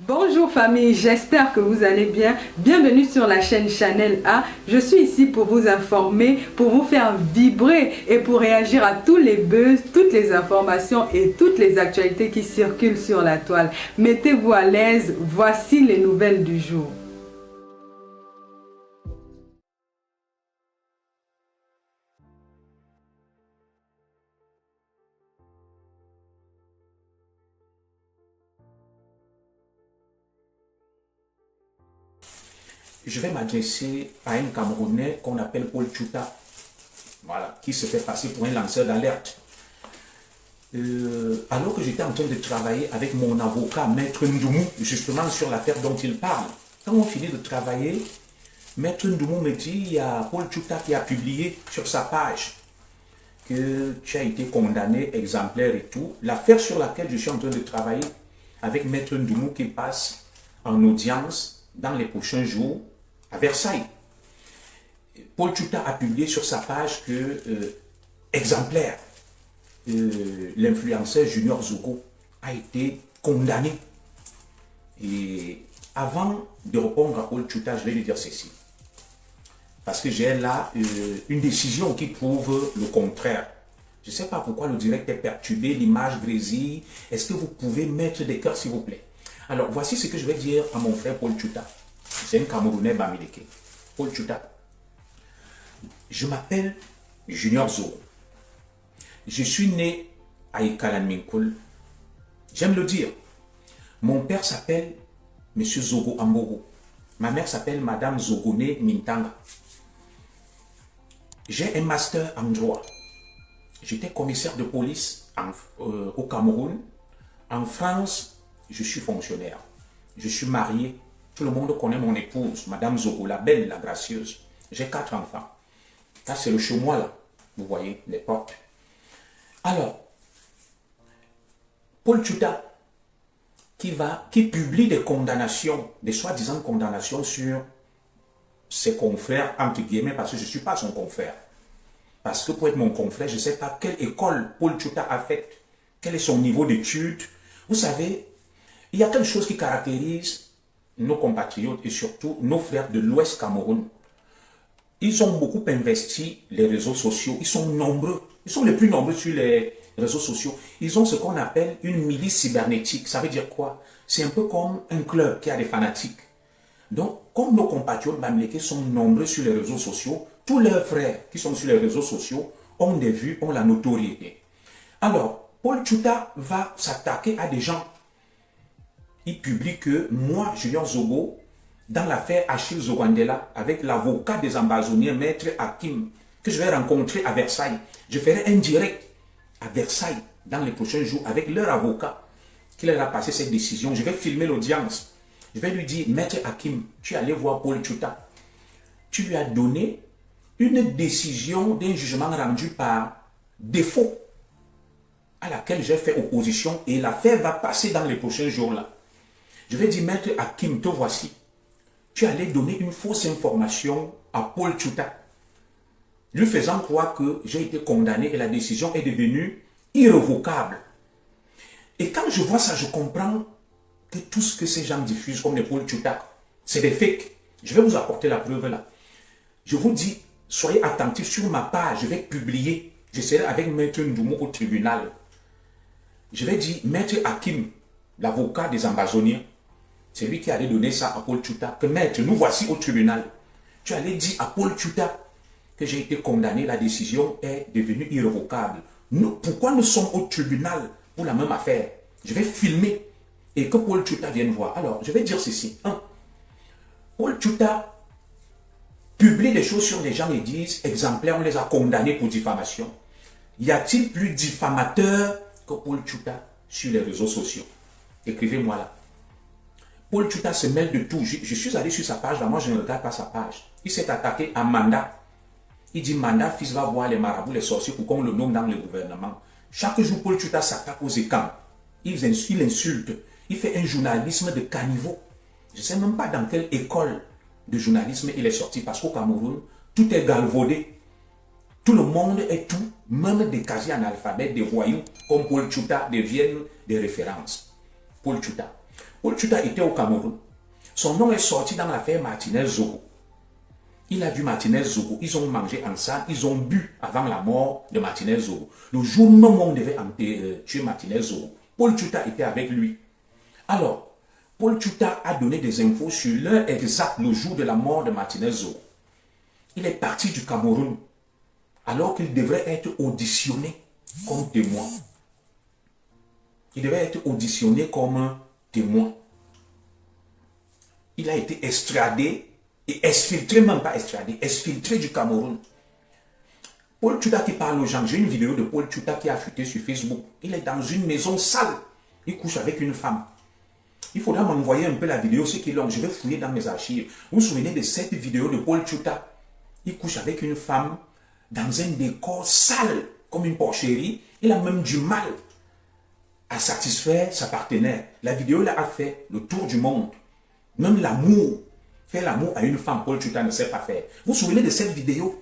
Bonjour famille, j'espère que vous allez bien. Bienvenue sur la chaîne Channel A. Je suis ici pour vous informer, pour vous faire vibrer et pour réagir à tous les buzz, toutes les informations et toutes les actualités qui circulent sur la toile. Mettez-vous à l'aise, voici les nouvelles du jour. Je vais m'adresser à un Camerounais qu'on appelle Paul Tchouta, voilà, qui se fait passer pour un lanceur d'alerte. Alors que j'étais en train de travailler avec mon avocat, Maître Ndoumou, justement sur l'affaire dont il parle, quand on finit de travailler, Maître Ndoumou me dit, il y a Paul Tchouta qui a publié sur sa page que tu as été condamné, exemplaire et tout. L'affaire sur laquelle je suis en train de travailler avec Maître Ndoumou qui passe en audience dans les prochains jours à Versailles. Paul Tchouta a publié sur sa page que exemplaire, l'influenceur Junior Zogo a été condamné. Et avant de répondre à Paul Tchouta, je vais lui dire ceci. Parce que j'ai là une décision qui prouve le contraire. Je ne sais pas pourquoi le direct est perturbé, l'image grésille. Est-ce que vous pouvez mettre des cœurs, s'il vous plaît? Alors, voici ce que je vais dire à mon frère Paul Tchouta. C'est un Camerounais Bamileke. Paul Tchouta. Je m'appelle Junior Zogo. Je suis né à Ikalan-Minkul. J'aime le dire. Mon père s'appelle M. Zogo Ambogo. Ma mère s'appelle Madame Zogone Mintanga. J'ai un master en droit. J'étais commissaire de police au Cameroun. En France, je suis fonctionnaire. Je suis marié. Tout le monde connaît mon épouse, Madame Zogo, la belle, la gracieuse. J'ai 4 enfants. Ça, c'est le chez moi, là. Vous voyez, les portes. Alors, Paul Tchouta, qui publie des condamnations, des soi-disant condamnations sur ses confrères, entre guillemets, parce que je ne suis pas son confrère. Parce que pour être mon confrère, je ne sais pas quelle école Paul Tchouta a faite, quel est son niveau d'études. Vous savez, il y a quelque chose qui caractérise nos compatriotes et surtout nos frères de l'Ouest Cameroun. Ils ont beaucoup investi les réseaux sociaux, ils sont nombreux, ils sont les plus nombreux sur les réseaux sociaux. Ils ont ce qu'on appelle une milice cybernétique. Ça veut dire quoi? C'est un peu comme un club qui a des fanatiques. Donc, comme nos compatriotes bamileke sont nombreux sur les réseaux sociaux, tous leurs frères qui sont sur les réseaux sociaux ont des vues, ont la notoriété. Alors, Paul Tchouta va s'attaquer à des gens. Il publie que moi, Junior Zogo, dans l'affaire Achille Zogandela, avec l'avocat des ambazoniens, Maître Hakim, que je vais rencontrer à Versailles, je ferai un direct à Versailles dans les prochains jours avec leur avocat qui leur a passé cette décision. Je vais filmer l'audience. Je vais lui dire, Maître Hakim, tu es allé voir Paul Tchouta. Tu lui as donné une décision d'un jugement rendu par défaut à laquelle j'ai fait opposition et l'affaire va passer dans les prochains jours-là. Je vais dire, Maître Hakim, te voici. Tu allais donner une fausse information à Paul Tchouta, lui faisant croire que j'ai été condamné et la décision est devenue irrévocable. Et quand je vois ça, je comprends que tout ce que ces gens diffusent comme les Paul Tchouta, c'est des fakes. Je vais vous apporter la preuve là. Je vous dis, soyez attentifs sur ma page, je vais publier. Je serai avec Maître Ndoumou au tribunal. Je vais dire, Maître Hakim, l'avocat des ambazoniens, c'est lui qui allait donner ça à Paul Tchouta, que Maître, nous voici au tribunal. Tu allais dire à Paul Tchouta que j'ai été condamné, la décision est devenue irrévocable. Pourquoi nous sommes au tribunal pour la même affaire? Je vais filmer et que Paul Tchouta vienne voir. Alors, je vais dire ceci. Paul Tchouta publie des choses sur des gens et disent, exemplaires, on les a condamnés pour diffamation. Y a-t-il plus diffamateur que Paul Tchouta sur les réseaux sociaux? Écrivez-moi là. Paul Tchouta se mêle de tout. Je suis allé sur sa page, là, moi je ne regarde pas sa page. Il s'est attaqué à Manda. Il dit, Manda, fils, va voir les marabouts, les sorciers, pour qu'on le nomme dans le gouvernement. Chaque jour, Paul Tchouta s'attaque aux écans. Il insulte. Il fait un journalisme de caniveau. Je ne sais même pas dans quelle école de journalisme il est sorti, parce qu'au Cameroun, tout est galvaudé. Tout le monde est tout, même des quasi-analphabètes, des voyous, comme Paul Tchouta, deviennent des références. Paul Tchouta. Paul Tuta était au Cameroun. Son nom est sorti dans l'affaire Martinez Zogo. Il a vu Martinez Zogo. Ils ont mangé ensemble. Ils ont bu avant la mort de Martinez Zogo. Le jour même où on devait tuer Martinez Zogo, Paul Tuta était avec lui. Alors, Paul Tuta a donné des infos sur l'heure exacte, le jour de la mort de Martinez Zogo. Il est parti du Cameroun alors qu'il devrait être auditionné comme témoin. Il devait être auditionné comme un témoin. Il a été extradé et exfiltré, même pas extradé, exfiltré du Cameroun. Paul Tuta qui parle aux gens, j'ai une vidéo de Paul Tuta qui a fuité sur Facebook. Il est dans une maison sale. Il couche avec une femme. Il faudra m'envoyer un peu la vidéo, c'est qu'il est long. Je vais fouiller dans mes archives. Vous vous souvenez de cette vidéo de Paul Tuta? Il couche avec une femme dans un décor sale, comme une porcherie. Il a même du mal à satisfaire sa partenaire. La vidéo là a fait le tour du monde. Même l'amour, faire l'amour à une femme, Paul Tuta ne sait pas faire. Vous vous souvenez de cette vidéo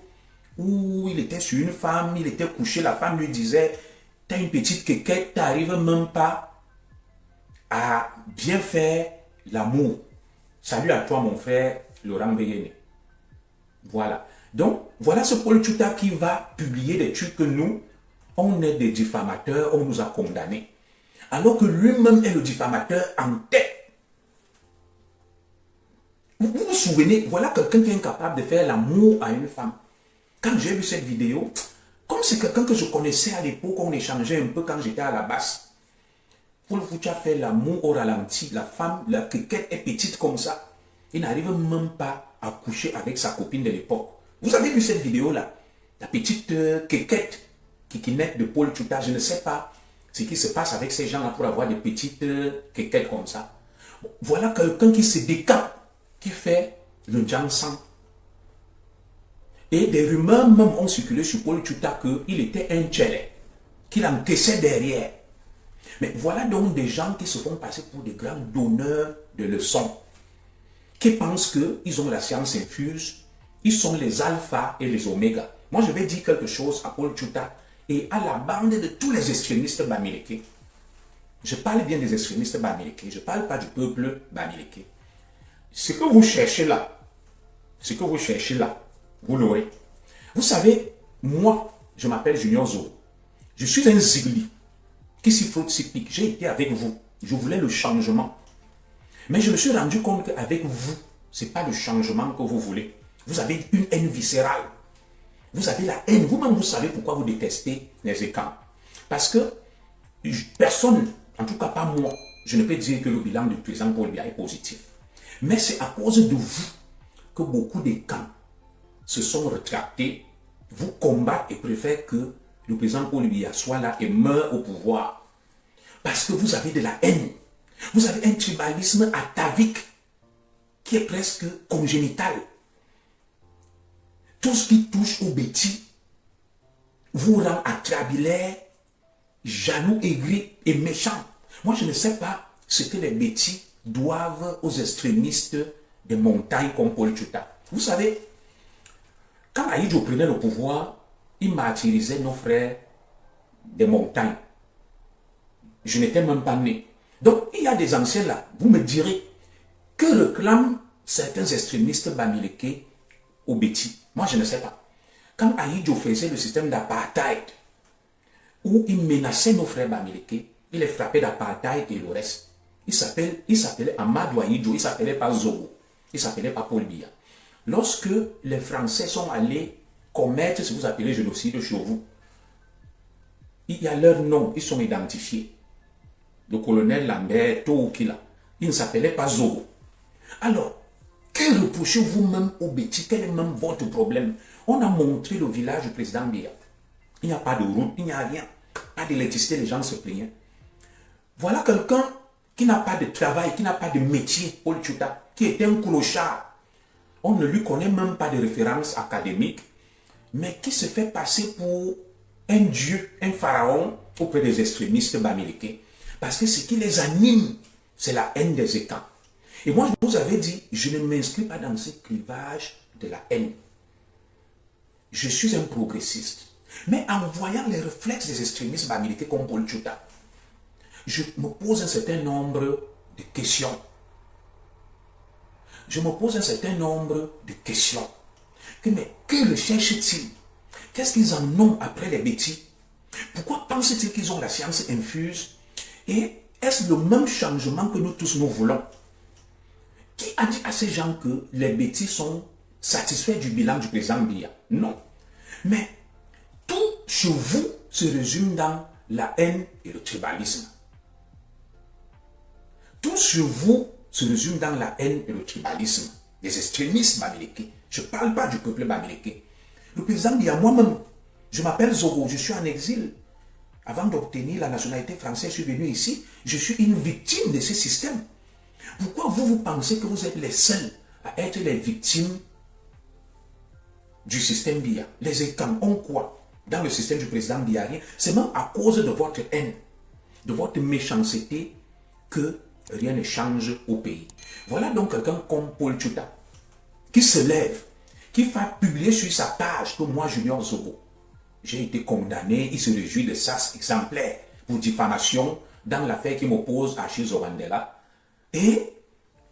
où il était sur une femme, il était couché, la femme lui disait, t'as une petite quéquette, t'arrives même pas à bien faire l'amour. Salut à toi mon frère Laurent Beyene. Voilà. Donc, voilà ce Paul Tuta qui va publier des trucs que nous, on est des diffamateurs, on nous a condamnés. Alors que lui-même est le diffamateur en tête. Vous vous souvenez, voilà quelqu'un qui est incapable de faire l'amour à une femme. Quand j'ai vu cette vidéo, comme c'est quelqu'un que je connaissais à l'époque, on échangeait un peu quand j'étais à la basse. Paul Tuta fait l'amour au ralenti. La femme, la quéquette est petite comme ça. Il n'arrive même pas à coucher avec sa copine de l'époque. Vous avez vu cette vidéo-là? La petite quéquette qui naît de Paul Tuta. Je ne sais pas ce qui se passe avec ces gens-là pour avoir des petites quéquettes comme ça. Voilà quelqu'un qui se décape, qui fait le Jansan. Et des rumeurs même ont circulé sur Paul Tuta qu'il était un tchélé, qu'il encaissait derrière. Mais voilà donc des gens qui se font passer pour des grands donneurs de leçons, qui pensent qu'ils ont la science infuse, ils sont les alphas et les omégas. Moi, je vais dire quelque chose à Paul Tuta et à la bande de tous les extrémistes bamileke. Je parle bien des extrémistes bamileke, je ne parle pas du peuple bamileke. Ce que vous cherchez là, vous l'aurez. Vous savez, moi, je m'appelle Junior Zo. Je suis un zigli qui s'y frotte, s'y pique. J'ai été avec vous. Je voulais le changement. Mais je me suis rendu compte qu'avec vous, ce n'est pas le changement que vous voulez. Vous avez une haine viscérale. Vous avez la haine. Vous-même, vous savez pourquoi vous détestez les écrans. Parce que personne, en tout cas pas moi, je ne peux dire que le bilan du président Paul Biya est positif. Mais c'est à cause de vous que beaucoup de camps se sont rétractés, vous combattent et préfèrent que le président Paul Biya soit là et meure au pouvoir. Parce que vous avez de la haine. Vous avez un tribalisme atavique qui est presque congénital. Tout ce qui touche au bêtis vous rend atrabilaire, jaloux, aigri et méchant. Moi, je ne sais pas ce que les bêtis doivent aux extrémistes des montagnes comme Paul Tuta. Vous savez, quand Ahidjo prenait le pouvoir, il martyrisait nos frères des montagnes. Je n'étais même pas né. Donc, il y a des anciens là, vous me direz, que réclament certains extrémistes bamileke au Béti? Moi, je ne sais pas. Quand Ahidjo faisait le système d'apartheid, où il menaçait nos frères bamileke, il les frappait d'apartheid et le reste. Il s'appelait Amadou Ahidjo, il ne s'appelait pas Zogo, il ne s'appelait pas Paul Biya. Lorsque les Français sont allés commettre ce que vous appelez génocide chez vous, il y a leur nom, ils sont identifiés. Le colonel Lambert, Toukila, il ne s'appelait pas Zogo. Alors, que reprochez-vous même au Béti? Quel est même votre problème? On a montré le village du président Biya. Il n'y a pas de route, il n'y a rien. Pas d'électricité, les gens se plaignaient. Voilà quelqu'un qui n'a pas de travail, qui n'a pas de métier, Paul Tuta, qui était un clochard. On ne lui connaît même pas de référence académique, mais qui se fait passer pour un dieu, un pharaon auprès des extrémistes bamileke. Parce que ce qui les anime, c'est la haine des états. Et moi, je vous avais dit, je ne m'inscris pas dans ce clivage de la haine. Je suis un progressiste. Mais en voyant les réflexes des extrémistes bamileke comme Paul Tuta, je me pose un certain nombre de questions. Je me pose un certain nombre de questions. Mais que recherchent-ils? Qu'est-ce qu'ils en ont après les bêtises? Pourquoi pensent-ils qu'ils ont la science infuse? Et est-ce le même changement que nous tous nous voulons? Qui a dit à ces gens que les bêtises sont satisfaits du bilan du président Biya? Non. Mais tout chez vous se résume dans la haine et le tribalisme. Tout sur vous se résume dans la haine et le tribalisme. Les extrémistes bamileke. Je ne parle pas du peuple bamileke. Le président Biya, moi-même, je m'appelle Zogo, je suis en exil. Avant d'obtenir la nationalité française, je suis venu ici. Je suis une victime de ce système. Pourquoi vous pensez que vous êtes les seuls à être les victimes du système Biya? Les Ekans ont quoi dans le système du président Biya? C'est même à cause de votre haine, de votre méchanceté que rien ne change au pays. Voilà donc quelqu'un comme Paul Tchouta qui se lève, qui va publier sur sa page que moi, Junior Zogo, j'ai été condamné, il se réjouit de ça, exemplaire, pour diffamation dans l'affaire qui m'oppose à Achille Zobandela. Et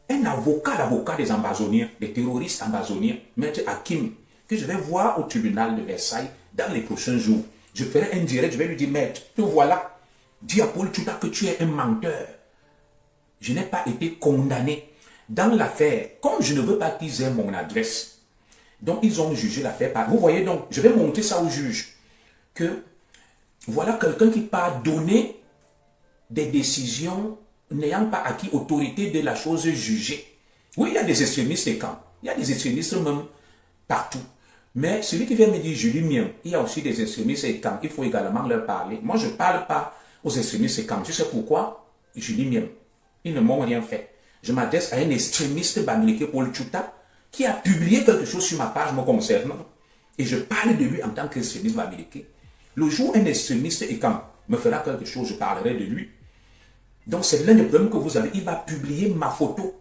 un avocat, l'avocat des ambazoniens, des terroristes ambazoniens, Maître Hakim, que je vais voir au tribunal de Versailles dans les prochains jours. Je ferai un direct, je vais lui dire, Maître, te voilà, dis à Paul Tchouta que tu es un menteur. Je n'ai pas été condamné dans l'affaire. Comme je ne veux pas qu'ils aient mon adresse, donc ils ont jugé l'affaire par... Vous voyez donc, je vais montrer ça au juge, que voilà quelqu'un qui peut donner des décisions n'ayant pas acquis autorité de la chose jugée. Oui, il y a des extrémistes et quand. Il y a des extrémistes même partout. Mais celui qui vient me dire Julie Mien, il y a aussi des extrémistes et quand. Il faut également leur parler. Moi, je ne parle pas aux extrémistes et quand. Tu sais pourquoi? Julie Mien. Ils ne m'ont rien fait. Je m'adresse à un extrémiste bamileke, Paul Tchouta, qui a publié quelque chose sur ma page me concernant. Et je parle de lui en tant qu'extrémiste bamileke. Le jour où un extrémiste et quand me fera quelque chose, je parlerai de lui. Donc c'est l'un des problèmes que vous avez. Il va publier ma photo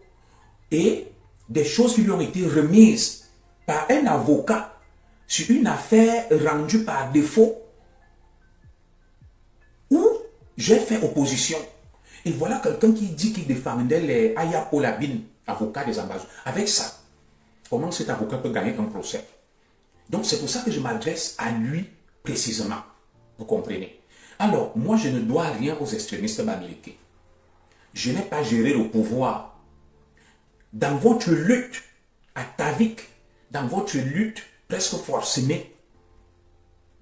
et des choses qui lui ont été remises par un avocat sur une affaire rendue par défaut où j'ai fait opposition. Et voilà quelqu'un qui dit qu'il défendait les Aya Polabine, avocat des ambassades. Avec ça, comment cet avocat peut gagner un procès? Donc c'est pour ça que je m'adresse à lui précisément. Vous comprenez? Alors, moi je ne dois rien aux extrémistes bamileke. Je n'ai pas géré le pouvoir. Dans votre lutte atavique, dans votre lutte presque forcenée,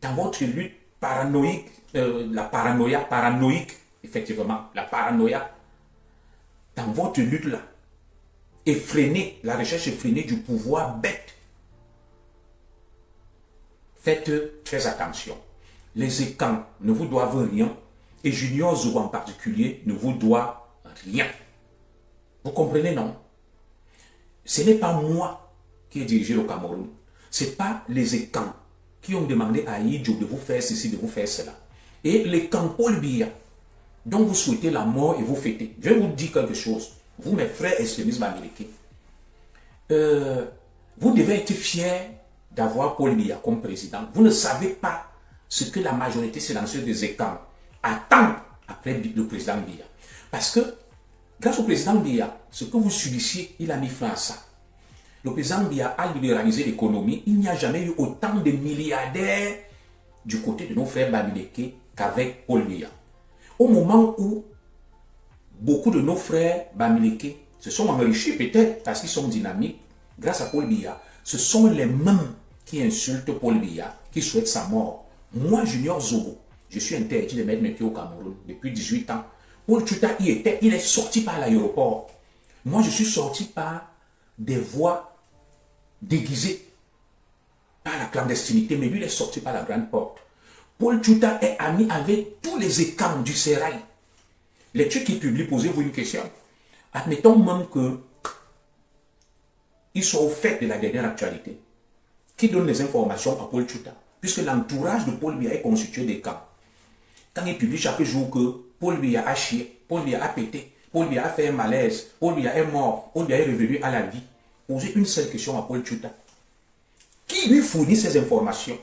dans votre lutte paranoïque, la paranoïa paranoïque, effectivement, la paranoïa, dans votre lutte là, effrénée, la recherche effrénée du pouvoir bête, faites très attention. Les Ekans ne vous doivent rien et Junior Zogo en particulier ne vous doit rien. Vous comprenez, non? Ce n'est pas moi qui ai dirigé le Cameroun. Ce n'est pas les Ekans qui ont demandé à Idjo de vous faire ceci, de vous faire cela. Et les camps Paul Biya, dont vous souhaitez la mort et vous fêtez. Je vais vous dire quelque chose. Vous, mes frères extrémistes américains, vous devez être fiers d'avoir Paul Biya comme président. Vous ne savez pas ce que la majorité silencieuse des Ekans attend après le président Biya. Parce que, grâce au président Biya, ce que vous subissiez, il a mis fin à ça. Le président Biya a libéralisé l'économie. Il n'y a jamais eu autant de milliardaires du côté de nos frères bamileke qu'avec Paul Biya. Au moment où beaucoup de nos frères bamileke se sont enrichis, peut-être parce qu'ils sont dynamiques, grâce à Paul Biya, ce sont les mêmes qui insultent Paul Biya, qui souhaitent sa mort. Moi, Junior Zogo, je suis interdit de mettre mes pieds au Cameroun depuis 18 ans. Paul Tchouta y était, il est sorti par l'aéroport. Moi, je suis sorti par des voies déguisées, par la clandestinité, mais lui, il est sorti par la grande porte. Paul Tchouta est ami avec tous les Ekans du Sérail. Les trucs qu'il publie, posez-vous une question. Admettons même que ils soient au fait de la dernière actualité. Qui donne les informations à Paul Tchouta? Puisque l'entourage de Paul Biya est constitué des camps. Quand il publie chaque jour que Paul Biya a chié, Paul Biya a pété, Paul Biya a fait un malaise, Paul Biya est mort, Paul Biya est revenu à la vie, posez une seule question à Paul Tchouta. Qui lui fournit ces informations?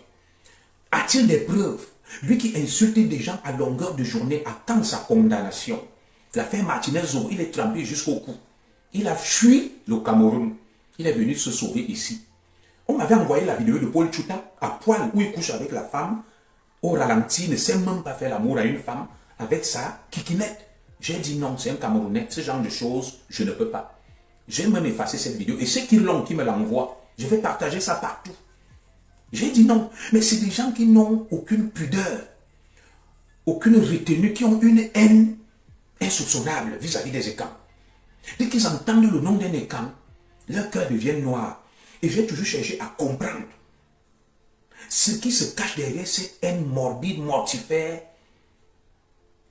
A-t-il des preuves? Lui qui insulte des gens à longueur de journée attend sa condamnation. L'affaire Martinez-Zogo, il est trempé jusqu'au cou. Il a fui le Cameroun. Il est venu se sauver ici. On m'avait envoyé la vidéo de Paul Tchouta à poil où il couche avec la femme. Au ralenti, il ne sait même pas faire l'amour à une femme avec sa kikinette. J'ai dit non, c'est un Camerounais. Ce genre de choses, je ne peux pas. J'ai même effacé cette vidéo. Et ceux qui l'ont, qui me l'envoient, je vais partager ça partout. J'ai dit non. Mais c'est des gens qui n'ont aucune pudeur, aucune retenue, qui ont une haine insoupçonnable vis-à-vis des écans. Dès qu'ils entendent le nom d'un écan, leur cœur devient noir. Et j'ai toujours cherché à comprendre ce qui se cache derrière cette haine morbide, mortifère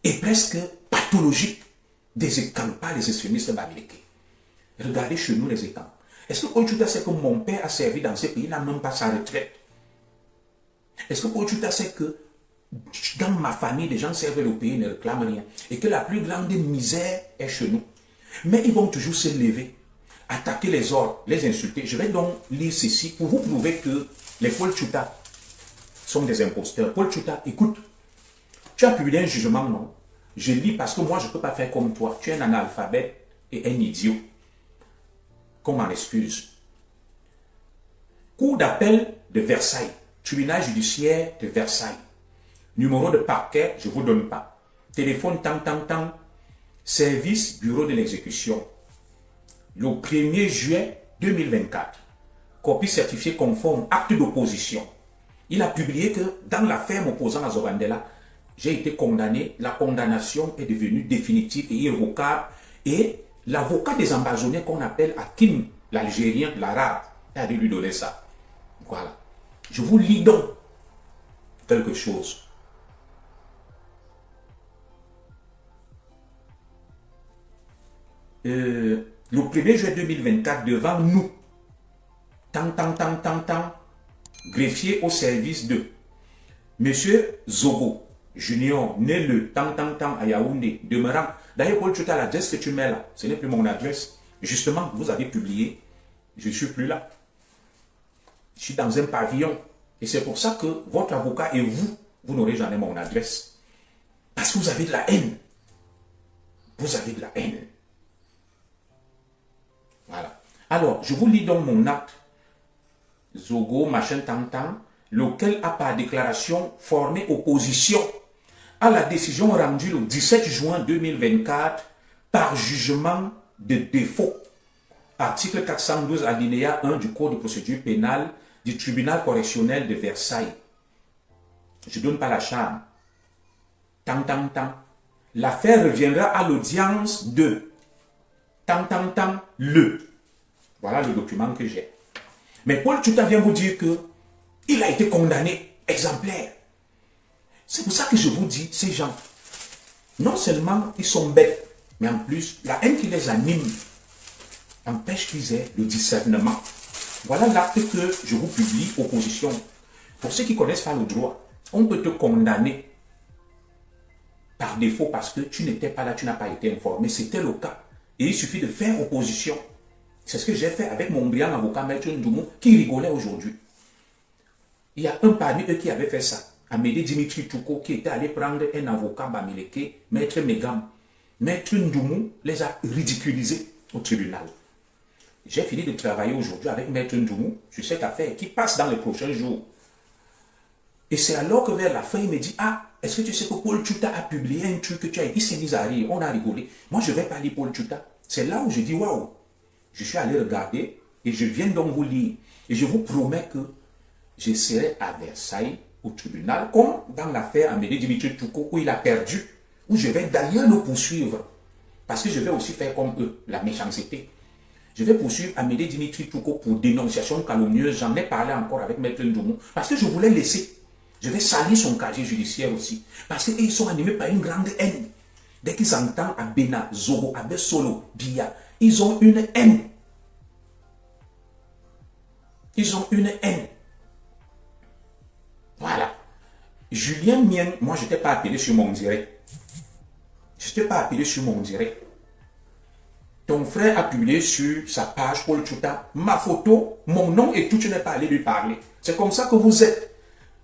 et presque pathologique des écans, pas les extrémistes bamileke. Regardez chez nous les écans. Est-ce que Paul Tchouta sait que mon père a servi dans ce pays, il n'a même pas sa retraite? Est-ce que Paul Tchouta sait que dans ma famille, les gens servent le pays, ne réclament rien, et que la plus grande misère est chez nous? Mais ils vont toujours se lever, attaquer les ordres, les insulter. Je vais donc lire ceci pour vous prouver que les Paul Tchouta sont des imposteurs. Paul Tchouta, écoute, tu as publié un jugement, non? Je lis parce que moi, je ne peux pas faire comme toi. Tu es un analphabète et un idiot. Qu'on m'en excuse. Cour d'appel de Versailles. Tribunal judiciaire de Versailles. Numéro de parquet, je ne vous donne pas. Téléphone, tant. Service, bureau de l'exécution. Le 1er juillet 2024. Copie certifiée conforme, acte d'opposition. Il a publié que dans l'affaire m'opposant à Zogandela, j'ai été condamné. La condamnation est devenue définitive et irrévocable. Et l'avocat des ambazoniens qu'on appelle Hakim, l'Algérien, l'Arabe, a dû lui donner ça. Voilà. Je vous lis donc quelque chose. Le 1er juillet 2024, devant nous, tant, greffier au service de Monsieur Zogo Junior, né le tant à Yaoundé, demeurant. D'ailleurs, Paul Tchouta, l'adresse que tu mets là, ce n'est plus mon adresse. Justement, vous avez publié, je ne suis plus là. Je suis dans un pavillon. Et c'est pour ça que votre avocat et vous, vous n'aurez jamais mon adresse. Parce que vous avez de la haine. Vous avez de la haine. Voilà. Alors, je vous lis donc mon acte. Zogo, machin, tant, lequel a par déclaration formé opposition à la décision rendue le 17 juin 2024 par jugement de défaut. Article 412 alinéa 1 du Code de procédure pénale du tribunal correctionnel de Versailles. Je ne donne pas la charge. Tant. L'affaire reviendra à l'audience de tant, le. Voilà le document que j'ai. Mais Paul Tchouta vient vous dire que il a été condamné, exemplaire. C'est pour ça que je vous dis, ces gens, non seulement ils sont bêtes, mais en plus, la haine qui les anime empêche qu'ils aient le discernement. Voilà l'acte que je vous publie, opposition. Pour ceux qui ne connaissent pas le droit, on peut te condamner par défaut parce que tu n'étais pas là, tu n'as pas été informé. C'était le cas. Et il suffit de faire opposition. C'est ce que j'ai fait avec mon brillant avocat, Maître Ndoumou, qui rigolait aujourd'hui. Il y a un parmi eux qui avait fait ça. Amédée Dimitri Touko, qui était allé prendre un avocat bamileke, Maître Megam. Maître Ndoumou les a ridiculisés au tribunal. J'ai fini de travailler aujourd'hui avec Maître Ndoumou sur cette affaire qui passe dans les prochains jours. Et c'est alors que vers la fin, il me dit, ah, est-ce que tu sais que Paul Tchouta a publié un truc que tu as dit? Il s'est mis à rire, on a rigolé. Moi, je ne vais pas lire Paul Tchouta. C'est là où je dis, waouh. Je suis allé regarder et je viens donc vous lire. Et je vous promets que je serai à Versailles, au tribunal, comme dans l'affaire Amédée Dimitri Touko, où il a perdu, où je vais d'ailleurs le poursuivre. Parce que je vais aussi faire comme eux, la méchanceté. Je vais poursuivre Amédée Dimitri Touko pour dénonciation calomnieuse. J'en ai parlé encore avec Maître Ndoumou. Parce que je voulais laisser. Je vais salir son casier judiciaire aussi. Parce qu'ils sont animés par une grande haine. Dès qu'ils entendent Abena, Zogo, Abé Solo, Biya, ils ont une haine. Ils ont une haine. Voilà. Julien Mien, moi je n'étais pas appelé sur mon direct. Je n'étais pas appelé sur mon direct. Ton frère a publié sur sa page Paul Tchouta ma photo, mon nom et tout, tu n'es pas allé lui parler. C'est comme ça que vous êtes.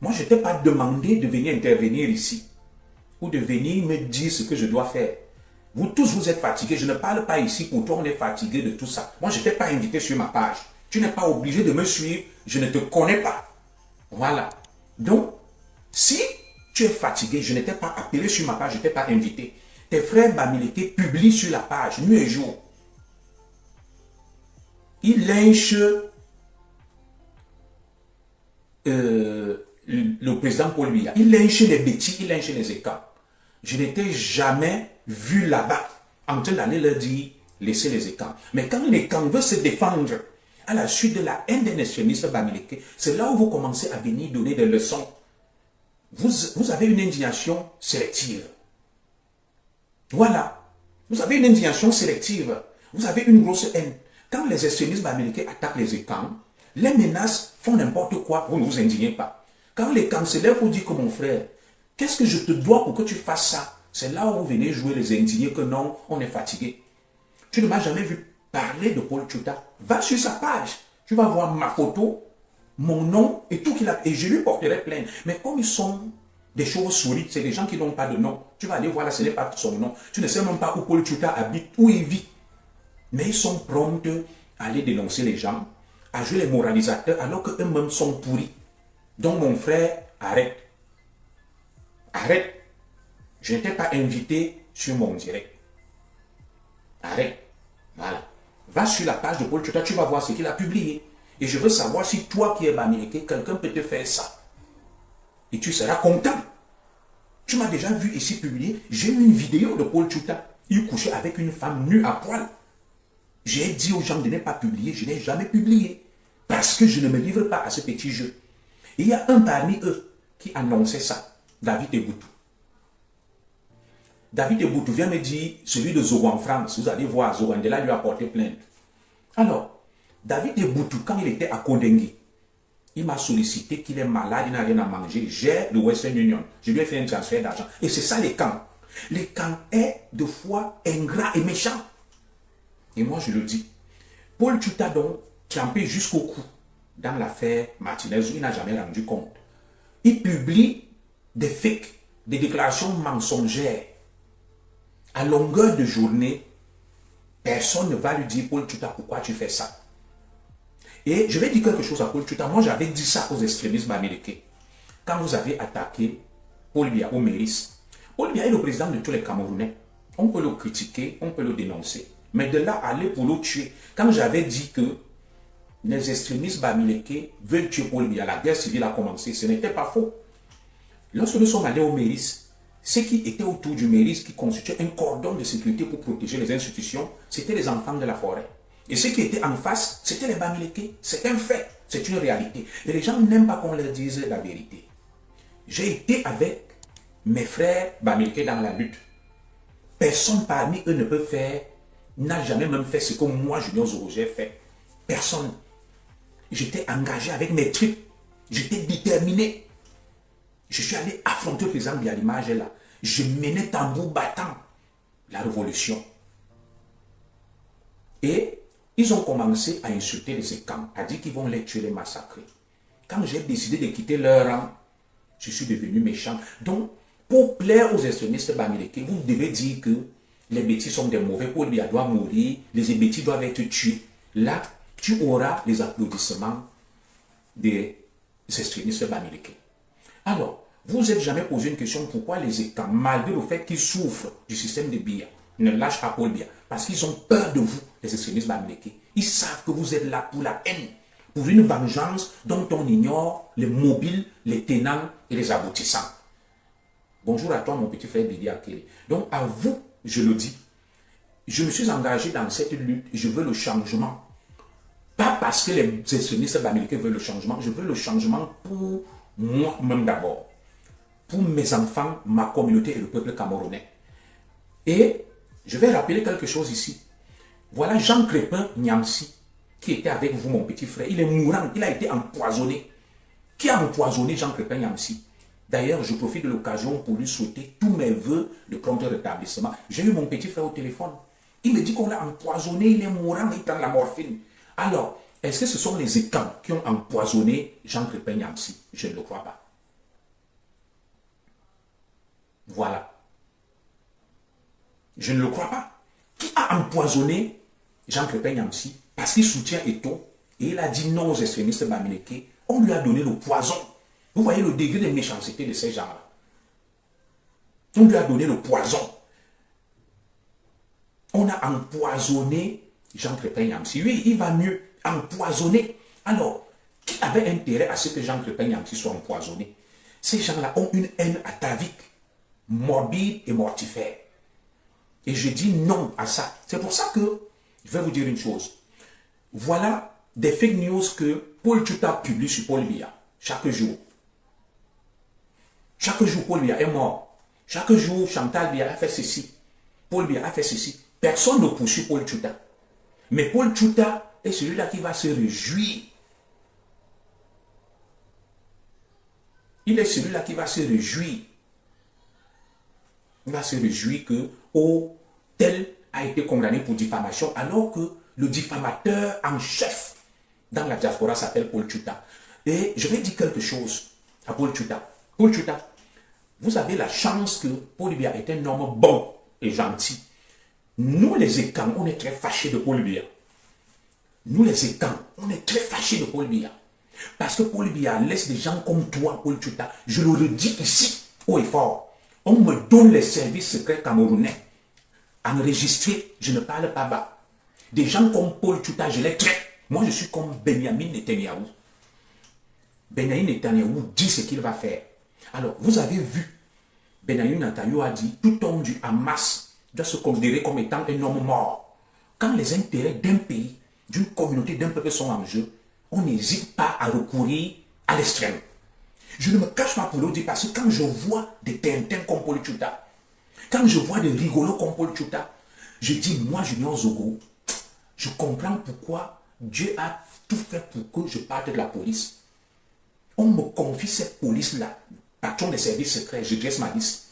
Moi je ne t'ai pas demandé de venir intervenir ici. Ou de venir me dire ce que je dois faire. Vous tous, vous êtes fatigués. Je ne parle pas ici pour toi, on est fatigué de tout ça. Moi, je ne t'ai pas invité sur ma page. Tu n'es pas obligé de me suivre. Je ne te connais pas. Voilà. Donc, si tu es fatigué, je ne t'ai pas appelé sur ma page, je ne t'ai pas invité. Tes frères Bamileke publient sur la page, nuit et jour. Ils lynchent le président Paul Biya. Ils lynchent les bêtis, ils lynchent les écarts. Je n'étais jamais vu là-bas en train d'aller leur dire laissez les écarts. Mais quand les camps veulent se défendre à la suite de la haine des nationalistes Bamileke, c'est là où vous commencez à venir donner des leçons. Vous avez une indignation sélective. Voilà. Vous avez une indignation sélective. Vous avez une grosse haine. Quand les extrémistes Bamileke attaquent les écrans, les menaces font n'importe quoi, vous ne vous indignez pas. Quand les cancelaires vous disent que mon frère, qu'est-ce que je te dois pour que tu fasses ça? C'est là où vous venez jouer les indignés que non, on est fatigué. Tu ne m'as jamais vu parler de Paul Tchouta. Va sur sa page. Tu vas voir ma photo, mon nom et tout qu'il a. Et je lui porterai plainte. Mais comme ils sont des chauves-souris, c'est des gens qui n'ont pas de nom. Tu vas aller voir là, ce n'est pas son nom. Tu ne sais même pas où Paul Tchouta habite, où il vit. Mais ils sont prompts à aller dénoncer les gens, à jouer les moralisateurs alors qu'eux-mêmes sont pourris. Donc mon frère, arrête. Arrête. Je n'étais pas invité sur mon direct. Arrête. Voilà. Va sur la page de Paul Tchouta, tu vas voir ce qu'il a publié. Et je veux savoir si toi qui es Bamileke, quelqu'un peut te faire ça. Et tu seras content. Tu m'as déjà vu ici publier, j'ai eu une vidéo de Paul Tchouta. Il couchait avec une femme nue à poil. J'ai dit aux gens de ne pas publier, je n'ai jamais publié. Parce que je ne me livre pas à ce petit jeu. Et il y a un parmi eux qui annonçait ça, David Eboutou. David Eboutou vient me dire, celui de Zogo en France, vous allez voir, Zogo Ndela lui a porté plainte. Alors, David Eboutou, quand il était à Kondengui, il m'a sollicité qu'il est malade, il n'a rien à manger. J'ai le Western Union. Je lui ai fait un transfert d'argent. Et c'est ça les camps. Les camps est de fois ingrat et méchant. Et moi, je le dis. Paul Tchouta, donc, trempé jusqu'au cou dans l'affaire Martinez, où il n'a jamais rendu compte. Il publie des fakes, des déclarations mensongères. À longueur de journée, personne ne va lui dire, Paul Tchouta, pourquoi tu fais ça? Et je vais dire quelque chose à Paul Tchouta. Moi, j'avais dit ça aux extrémistes américains. Quand vous avez attaqué Paul Biya au Méris, Paul Biya est le président de tous les Camerounais. On peut le critiquer, on peut le dénoncer. Mais de là, aller pour le tuer. Quand j'avais dit que les extrémistes Bamileke veulent tuer Paul Biya, la guerre civile a commencé, ce n'était pas faux. Lorsque nous sommes allés au Méris, ceux qui étaient autour du Méris, qui constituaient un cordon de sécurité pour protéger les institutions, c'était les enfants de la forêt. Et ceux qui étaient en face, c'était les Bamileke. C'est un fait, c'est une réalité. Et les gens n'aiment pas qu'on leur dise la vérité. J'ai été avec mes frères Bamileke dans la lutte. Personne parmi eux ne peut faire, n'a jamais même fait ce que moi, Julien Zoro, j'ai fait. Personne. J'étais engagé avec mes tripes. J'étais déterminé. Je suis allé affronter le président Biya, l'image est là. Je menais tambour battant la révolution. Et ils ont commencé à insulter les écans, à dire qu'ils vont les tuer, les massacrer. Quand j'ai décidé de quitter leur rang, je suis devenu méchant. Donc, pour plaire aux extrémistes Bamileke, vous devez dire que les bêtis sont des mauvais, Paul Biya doit mourir, les bêtis doivent être tués. Là, tu auras les applaudissements des extrémistes Bamileke. Alors, vous vous êtes jamais posé une question pourquoi les écans, malgré le fait qu'ils souffrent du système de Biya, ne lâchent pas Paul Biya? Parce qu'ils ont peur de vous, les extrémistes Bamileke. Ils savent que vous êtes là pour la haine, pour une vengeance dont on ignore les mobiles, les tenants et les aboutissants. Bonjour à toi, mon petit frère Billy Akele. Donc, à vous, je le dis, je me suis engagé dans cette lutte, je veux le changement. Pas parce que les extrémistes Bamileke veulent le changement, je veux le changement pour moi-même d'abord. Pour mes enfants, ma communauté et le peuple camerounais. Et je vais rappeler quelque chose ici. Voilà Jean Crépin Niamsi, qui était avec vous, mon petit frère. Il est mourant, il a été empoisonné. Qui a empoisonné Jean Crépin Niamsi? D'ailleurs, je profite de l'occasion pour lui souhaiter tous mes voeux de prompt rétablissement. J'ai eu mon petit frère au téléphone. Il me dit qu'on l'a empoisonné, il est mourant, il prend la morphine. Alors, est-ce que ce sont les écans qui ont empoisonné Jean Crépin Niamsi? Je ne le crois pas. Voilà. Je ne le crois pas. Qui a empoisonné Jean Crépin Nyamsi parce qu'il soutient Eto'o et il a dit non aux extrémistes bamileke. On lui a donné le poison. Vous voyez le degré de méchanceté de ces gens-là. On lui a donné le poison. On a empoisonné Jean Crépin Nyamsi. Oui, il va mieux. Empoisonné. Alors, qui avait intérêt à ce que Jean Crépin Nyamsi soit empoisonné? Ces gens-là ont une haine atavique, morbide et mortifère. Et je dis non à ça. C'est pour ça que je vais vous dire une chose. Voilà des fake news que Paul Tchouta publie sur Paul Biya chaque jour. Chaque jour, Paul Biya est mort. Chaque jour, Chantal Biya a fait ceci. Paul Biya a fait ceci. Personne ne poursuit Paul Tchouta. Mais Paul Tchouta est celui-là qui va se réjouir. Il est celui-là qui va se réjouir. Il va se réjouir que tel a été condamné pour diffamation, alors que le diffamateur en chef dans la diaspora s'appelle Paul Tchouta. Et je vais dire quelque chose à Paul Tchouta. Paul Tchouta, vous avez la chance que Paul Biya est un homme bon et gentil. Nous les Ekans, on est très fâchés de Paul Biya. Nous les Ekans, on est très fâchés de Paul Biya. Parce que Paul Biya laisse des gens comme toi, Paul Tchouta. Je le redis ici, haut et fort. On me donne les services secrets camerounais. Enregistré, je ne parle pas bas. Des gens comme Paul Tchouta, je les traite. Moi, je suis comme Benjamin Netanyahou. Benjamin Netanyahou dit ce qu'il va faire. Alors, vous avez vu, Benjamin Netanyahou a dit, tout homme du Hamas doit se considérer comme étant un homme mort. Quand les intérêts d'un pays, d'une communauté, d'un peuple sont en jeu, on n'hésite pas à recourir à l'extrême. Je ne me cache pas pour le dire parce que quand je vois des Tintins comme Paul Tchouta, quand je vois des rigolos comme Paul Tchouta, je dis, moi, Junior Zogo, je comprends pourquoi Dieu a tout fait pour que je parte de la police. On me confie cette police-là, patron des services secrets, je dresse ma liste.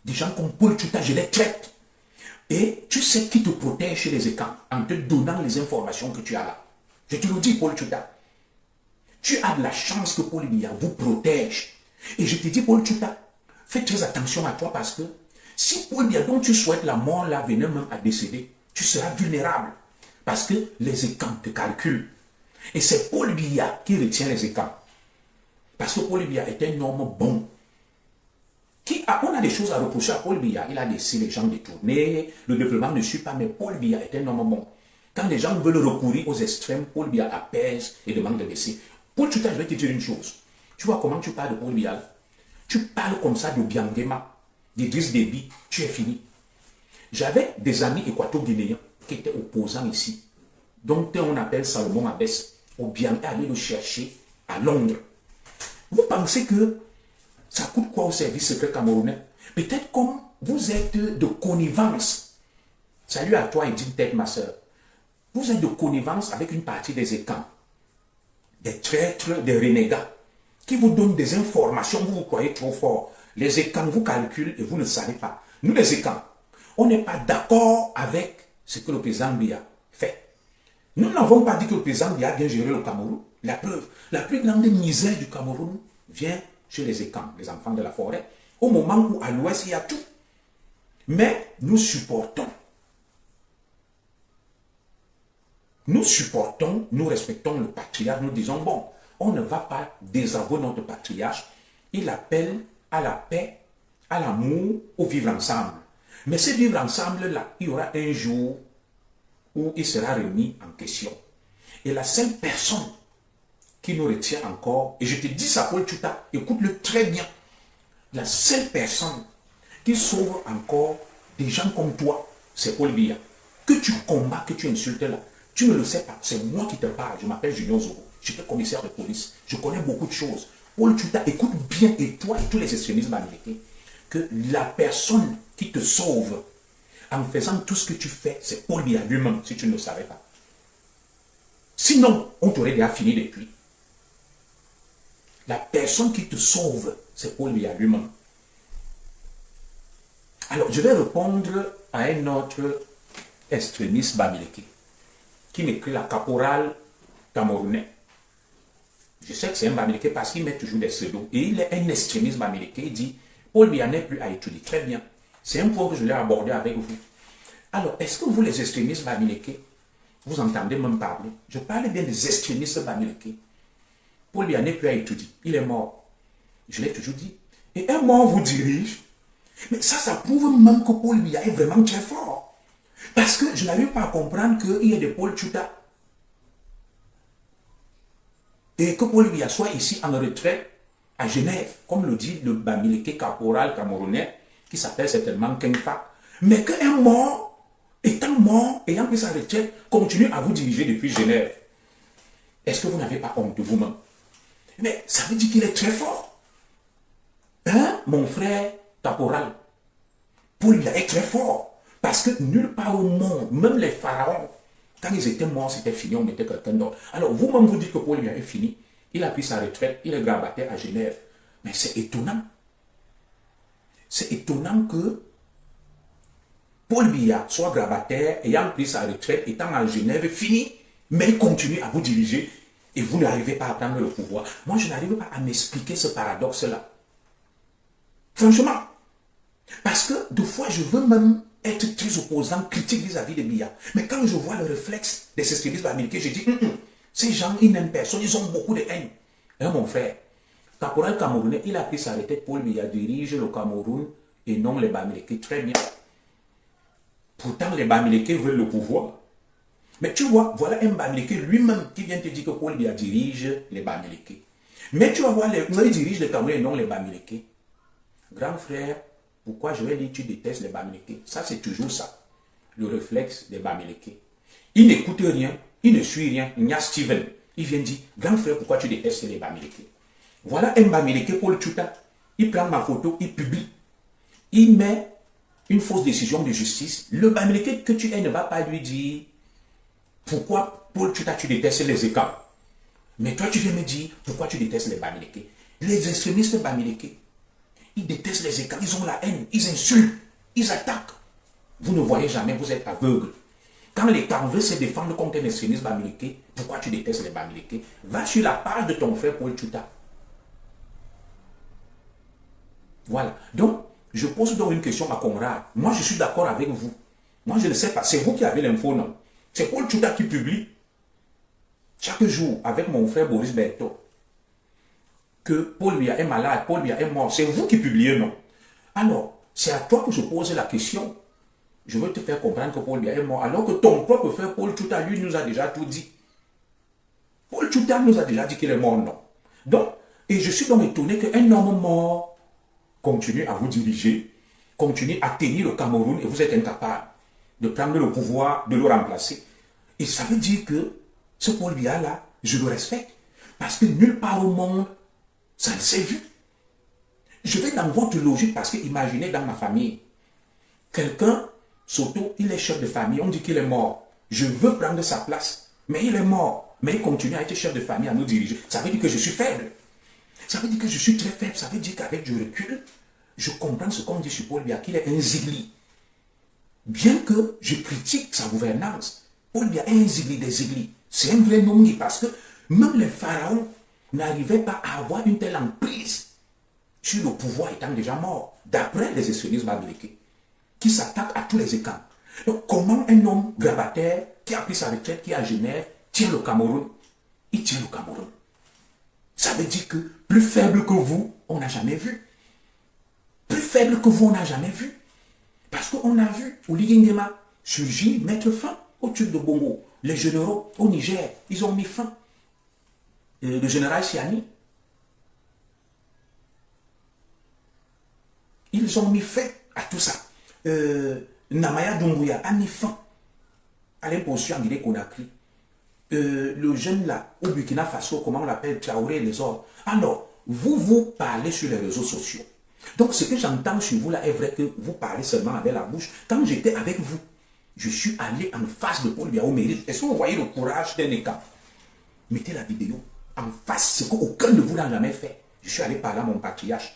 Des gens comme Paul Tchouta, je les traite. Et tu sais qui te protège chez les Ekans en te donnant les informations que tu as là. Je te le dis, Paul Tchouta. Tu as de la chance que Paul Biya vous protège. Et je te dis, Paul Tchouta, fais très attention à toi parce que si Paul Biya, dont tu souhaites la mort, là, venait même à décéder, tu seras vulnérable. Parce que les Ekans te calculent. Et c'est Paul Biya qui retient les Ekans. Parce que Paul Biya est un homme bon. On a des choses à reprocher à Paul Biya. Il a laissé les gens détourner. Le développement ne suit pas, mais Paul Biya est un homme bon. Quand les gens veulent recourir aux extrêmes, Paul Biya apaise et demande de laisser. Paul Tchouta, je vais te dire une chose. Tu vois comment tu parles de Paul Biya? Tu parles comme ça de Biangema, d'Idriss Déby, tu es fini. J'avais des amis équato-guinéens qui étaient opposants ici, dont on appelle Salomon Abès. Obiang est allé le chercher à Londres. Vous pensez que ça coûte quoi au service secret camerounais? Peut-être comme vous êtes de connivence. Salut à toi, Edith Tête, ma soeur. Vous êtes de connivence avec une partie des Ekans, des traîtres, des renégats, qui vous donnent des informations, vous vous croyez trop fort. Les Ekans vous calculent et vous ne savez pas. Nous, les Ekans, on n'est pas d'accord avec ce que le président Biya fait. Nous n'avons pas dit que le président Biya a bien géré le Cameroun. La preuve, la plus grande misère du Cameroun vient chez les Ekans, les enfants de la forêt, au moment où à l'ouest il y a tout. Mais nous supportons, nous respectons le patriarche, nous disons, bon, on ne va pas désavouer notre patriarche, il appelle à la paix, à l'amour, au vivre ensemble. Mais ce vivre ensemble-là, il y aura un jour où il sera remis en question. Et la seule personne qui nous retient encore, et je te dis ça, Paul Tchouta, écoute-le très bien, la seule personne qui sauve encore des gens comme toi, c'est Paul Biya. Que tu combats, que tu insultes là, tu ne le sais pas, c'est moi qui te parle, je m'appelle Junior Zogo, j'étais commissaire de police, je connais beaucoup de choses. Paul Tchouta, écoute bien, et toi et tous les extrémistes américains, que la personne qui te sauve en faisant tout ce que tu fais, c'est Paul Biya lui-même, si tu ne le savais pas. Sinon, on t'aurait déjà fini depuis. La personne qui te sauve, c'est Paul Biya lui-même. Alors, je vais répondre à un autre extrémiste bamileke qui m'écrit la caporale camerounais. Je sais que c'est un bamileke parce qu'il met toujours des pseudos. Et il est un extrémiste bamileke. Il dit, Paul Biya n'est plus à étudier. Très bien. C'est un point que je voulais aborder avec vous. Alors, est-ce que vous, les extrémistes bamileke, vous entendez même parler? Je parle bien des extrémistes bamileke. Paul Biya n'est plus à étudier. Il est mort. Je l'ai toujours dit. Et un mort vous dirige. Mais ça prouve même que Paul Biya est vraiment très fort. Parce que je n'arrive pas à comprendre qu'il y ait des Paul Tchouta. Et que Paul Biya soit ici en retraite à Genève, comme le dit le bamileke caporal camerounais, qui s'appelle certainement Kengfa. Mais qu'un mort, étant mort, ayant pris sa retraite, continue à vous diriger depuis Genève. Est-ce que vous n'avez pas honte de vous-même? Mais ça veut dire qu'il est très fort. Hein, mon frère caporal? Paul Biya est très fort. Parce que nulle part au monde, même les pharaons, quand ils étaient morts, c'était fini, on mettait quelqu'un d'autre. Alors vous-même vous dites que Paul Biya est fini. Il a pris sa retraite, il est grabataire à Genève. Mais c'est étonnant. C'est étonnant que Paul Biya soit grabataire, ayant pris sa retraite, étant à Genève, fini, mais il continue à vous diriger et vous n'arrivez pas à prendre le pouvoir. Moi, je n'arrive pas à m'expliquer ce paradoxe-là. Franchement. Parce que, des fois, je veux même être très opposant, critique vis-à-vis de Biya. Mais quand je vois le réflexe des extrémistes américains, je dis, ces gens, ils n'aiment personne, ils ont beaucoup de haine. Hein, mon frère, caporal camerounais, il a pris sa retraite, Paul Biya dirige le Cameroun et non les Bamileke. Très bien. Pourtant, les Bamileke veulent le pouvoir. Mais tu vois, voilà un Bamileke lui-même qui vient te dire que Paul Biya dirige les Bamileke. Mais tu vas voir, ils dirigent le Cameroun et non les Bamileke. Grand frère, pourquoi je vais dire tu détestes les Bamileke? Ça, c'est toujours ça. Le réflexe des Bamileke. Il n'écoute rien, il ne suit rien. Il y a Steven. Il vient dire, grand frère, pourquoi tu détestes les Bamileke? Voilà un Bamileke, Paul Tchouta. Il prend ma photo, il publie. Il met une fausse décision de justice. Le Bamileke que tu es ne va pas lui dire, pourquoi Paul Tchouta tu détestes les écarts? Mais toi, tu viens me dire, pourquoi tu détestes les Bamileke? Les extrémistes Bamileke, ils détestent les écarts, ils ont la haine, ils insultent, ils attaquent. Vous ne voyez jamais, vous êtes aveugle. Quand les États veulent se défendre contre un extrémiste bamileke, pourquoi tu détestes les Bamileke? Va sur la page de ton frère Paul Tchouta. Voilà. Donc, je pose donc une question à Conrad. Moi, je suis d'accord avec vous. Moi, je ne sais pas. C'est vous qui avez l'info, non? C'est Paul Tchouta qui publie chaque jour avec mon frère Boris Berthaud que Paul Biya est malade, Paul Biya est mort. C'est vous qui publiez, non? Alors, c'est à toi que je pose la question. Je veux te faire comprendre que Paul Biya est mort, alors que ton propre frère Paul Tchouta, lui, nous a déjà tout dit. Paul Tchouta nous a déjà dit qu'il est mort, non? Donc, et je suis donc étonné qu'un homme mort continue à vous diriger, continue à tenir le Cameroun et vous êtes incapable de prendre le pouvoir, de le remplacer. Et ça veut dire que ce Paul Biya-là, je le respecte. Parce que nulle part au monde, ça ne s'est vu. Je vais dans votre logique parce que imaginez dans ma famille, quelqu'un, surtout, il est chef de famille, on dit qu'il est mort. Je veux prendre sa place, mais il est mort. Mais il continue à être chef de famille, à nous diriger. Ça veut dire que je suis faible. Ça veut dire que je suis très faible. Ça veut dire qu'avec du recul, je comprends ce qu'on dit sur Paul Biya, qu'il est un zigli. Bien que je critique sa gouvernance, Paul Biya est un zigli des ziglis. C'est un vrai nom parce que même les pharaons n'arrivaient pas à avoir une telle emprise sur le pouvoir étant déjà mort, d'après les extrémistes bamileke, qui s'attaquent à tous les écarts. Donc, comment un homme grabataire qui a pris sa retraite, qui est à Genève, tient le Cameroun? Il tient le Cameroun. Ça veut dire que plus faible que vous, on n'a jamais vu. Plus faible que vous, on n'a jamais vu. Parce qu'on a vu Ouli Nguema surgir, mettre fin au truc de Bongo. Les généraux au Niger, ils ont mis fin. Le général Siani, ils ont mis fin à tout ça. Namaya Doumbouya a mis fin à l'imposition en Guinée-Conakry. Le jeune là, au Burkina Faso, comment on l'appelle, Traoré et les autres. Alors, vous parlez sur les réseaux sociaux. Donc, ce que j'entends sur vous là est vrai que vous parlez seulement avec la bouche. Quand j'étais avec vous, je suis allé en face de Paul Biya au mérite. Est-ce que vous voyez le courage d'un écart? Mettez la vidéo en face, ce qu'aucun de vous n'a jamais fait. Je suis allé parler à mon patriarche.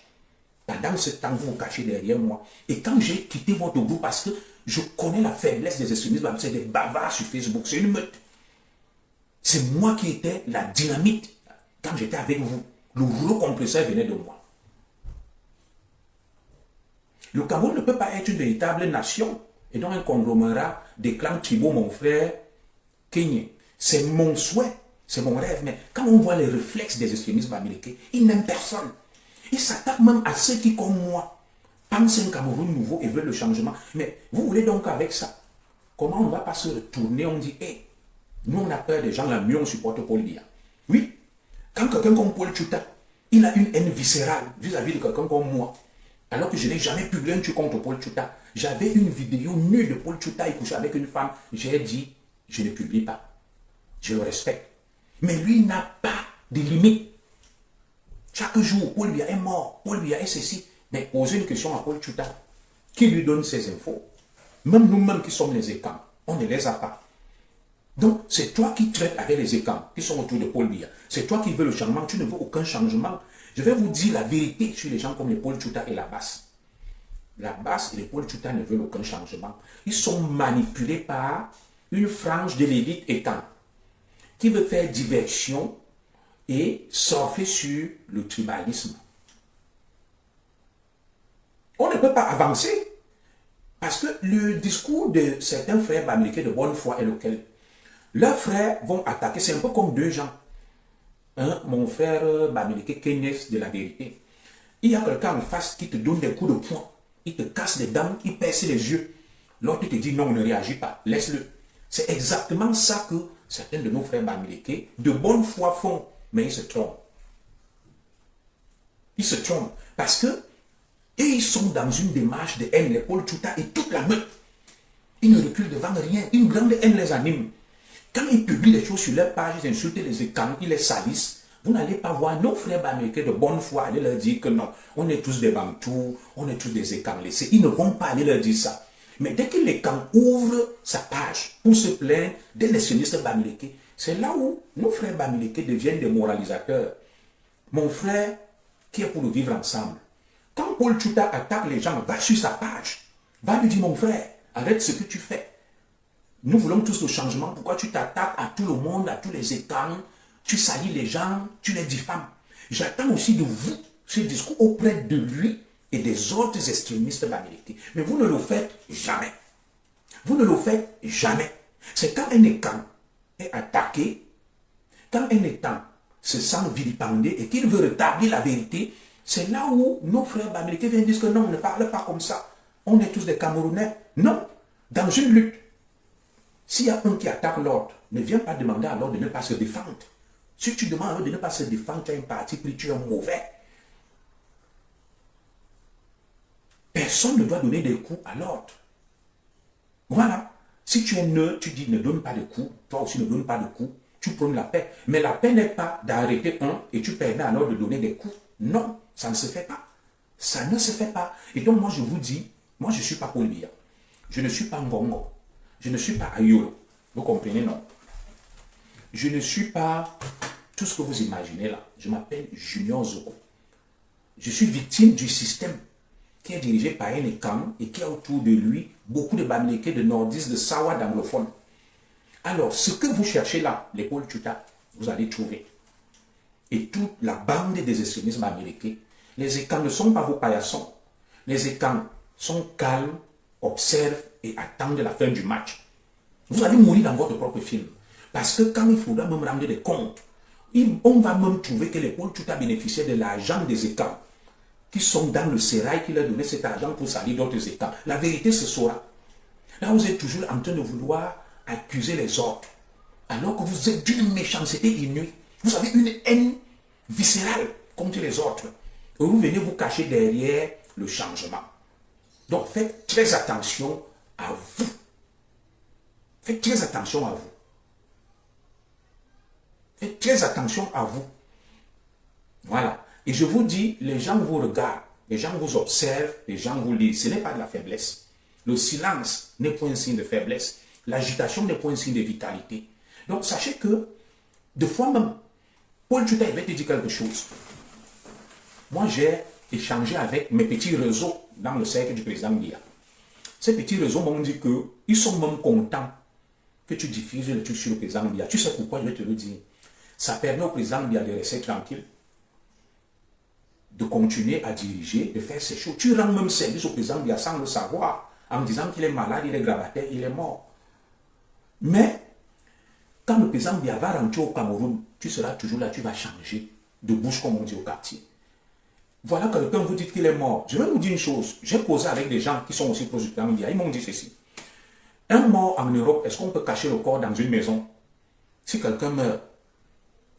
Pendant ce temps, vous vous cachez derrière moi. Et quand j'ai quitté votre groupe, parce que je connais la faiblesse des extrémistes, c'est des bavards sur Facebook, c'est une meute. C'est moi qui étais la dynamite quand j'étais avec vous. Le rouleau compresseur venait de moi. Le Cameroun ne peut pas être une véritable nation et donc un conglomérat des clans tribaux, mon frère Kenyan. C'est mon souhait, c'est mon rêve, mais quand on voit les réflexes des extrémistes américains, ils n'aiment personne. Ils s'attaquent même à ceux qui, comme moi, pensent un Cameroun nouveau et veulent le changement. Mais vous voulez donc avec ça, comment on ne va pas se retourner, on dit, hé, nous on a peur des gens là, mieux on supporte Paul Biya. Oui, quand quelqu'un comme Paul Tchouta, il a une haine viscérale vis-à-vis de quelqu'un comme moi, alors que je n'ai jamais publié un truc contre Paul Tchouta. J'avais une vidéo nue de Paul Tchouta, il couchait avec une femme. J'ai dit, je ne publie pas. Je le respecte. Mais lui n'a pas de limite. Chaque jour, Paul Biya est mort, Paul Biya est ceci. Mais posez une question à Paul Tchouta. Qui lui donne ces infos? Même nous-mêmes qui sommes les écans, on ne les a pas. Donc, c'est toi qui traites avec les écans qui sont autour de Paul Biya. C'est toi qui veux le changement, tu ne veux aucun changement. Je vais vous dire la vérité sur les gens comme les Paul Tchouta et la basse. La basse et les Paul Tchouta ne veulent aucun changement. Ils sont manipulés par une frange de l'élite étant qui veut faire diversion et surfer sur le tribalisme. On ne peut pas avancer parce que le discours de certains frères américains de bonne foi est lequel? Leurs frères vont attaquer, c'est un peu comme deux gens. Mon frère américain Keynes de la vérité. Il y a quelqu'un en face qui te donne des coups de poing, il te casse les dents, il perce les yeux. L'autre te dit non, ne réagis pas, laisse-le. C'est exactement ça que certains de nos frères américains de bonne foi font, mais ils se trompent. Ils se trompent parce que et ils sont dans une démarche de haine, les Paul Tchouta et toute la meute. Ils ne reculent devant rien, une grande haine les anime. Quand ils publient des choses sur leur page, ils insultent les écans, ils les salissent. Vous n'allez pas voir nos frères américains de bonne foi aller leur dire que non, on est tous des bantous, on est tous des écans laissés. Ils ne vont pas aller leur dire ça. Mais dès que l'écan ouvre sa page pour se plaindre des nationalistes américains, c'est là où nos frères américains deviennent des moralisateurs. Mon frère, qui est pour le vivre ensemble, quand Paul Tchouta attaque les gens, va sur sa page, va lui dire mon frère, arrête ce que tu fais. Nous voulons tous le changement. Pourquoi tu t'attaques à tout le monde, à tous les écrans, tu salis les gens, tu les diffames. J'attends aussi de vous ce discours auprès de lui et des autres extrémistes américains. Mais vous ne le faites jamais. Vous ne le faites jamais. C'est quand un écran est attaqué, quand un écran se sent vilipendé et qu'il veut rétablir la vérité, c'est là où nos frères américains viennent dire que non, on ne parle pas comme ça. On est tous des Camerounais. Non, dans une lutte, s'il y a un qui attaque l'autre, ne viens pas demander à l'autre de ne pas se défendre. Si tu demandes à l'autre de ne pas se défendre, tu as une partie pris, tu es mauvais. Personne ne doit donner des coups à l'autre. Voilà. Si tu es neutre, tu dis ne donne pas de coups, toi aussi ne donne pas de coups, tu prônes la paix. Mais la paix n'est pas d'arrêter un et tu permets à l'autre de donner des coups. Non, ça ne se fait pas. Ça ne se fait pas. Et donc moi je vous dis, moi je ne suis pas Paul Biya. Je ne suis pas Ngongo. Je ne suis pas Ayolo. Vous comprenez, non? Je ne suis pas tout ce que vous imaginez là. Je m'appelle Junior Zoko. Je suis victime du système qui est dirigé par un écran et qui a autour de lui beaucoup de Bamileke, de nordistes, de Sawa, d'anglophones. Alors, ce que vous cherchez là, les Paul Tchouta, vous allez trouver. Et toute la bande des extrémistes américains, les écrans ne sont pas vos paillassons. Les écrans sont calmes, observent et attendent la fin du match. Vous allez mourir dans votre propre film. Parce que quand il faudra même rendre des comptes, on va même trouver que les Paul Tchouta bénéficiaient de l'argent des écrans qui sont dans le sérail qui leur donnait cet argent pour salir d'autres écrans. La vérité se saura. Là, vous êtes toujours en train de vouloir accuser les autres. Alors que vous êtes d'une méchanceté inouïe. Vous avez une haine viscérale contre les autres. Et vous venez vous cacher derrière le changement. Donc faites très attention à vous. Faites très attention à vous. Faites très attention à vous. Voilà. Et je vous dis, les gens vous regardent, les gens vous observent, les gens vous lisent. Ce n'est pas de la faiblesse. Le silence n'est point un signe de faiblesse. L'agitation n'est point un signe de vitalité. Donc sachez que, de fois même, Paul Tchouta va te dire quelque chose. Moi, j'ai échangé avec mes petits réseaux dans le cercle du président Biya. Ces petits réseaux m'ont dit qu'ils sont même contents que tu diffuses le truc sur le président Biya. Tu sais pourquoi je vais te le dire? Ça permet au président Biya de rester tranquille, de continuer à diriger, de faire ses choses. Tu rends même service au président Biya sans le savoir, en disant qu'il est malade, il est grabataire, il est mort. Mais, quand le président Biya va rentrer au Cameroun, tu seras toujours là, tu vas changer de bouche, comme on dit au quartier. Voilà, quelqu'un vous dit qu'il est mort. Je vais vous dire une chose. J'ai causé avec des gens qui sont aussi proches du président Biya. Ils m'ont dit ceci. Un mort en Europe, est-ce qu'on peut cacher le corps dans une maison? Si quelqu'un meurt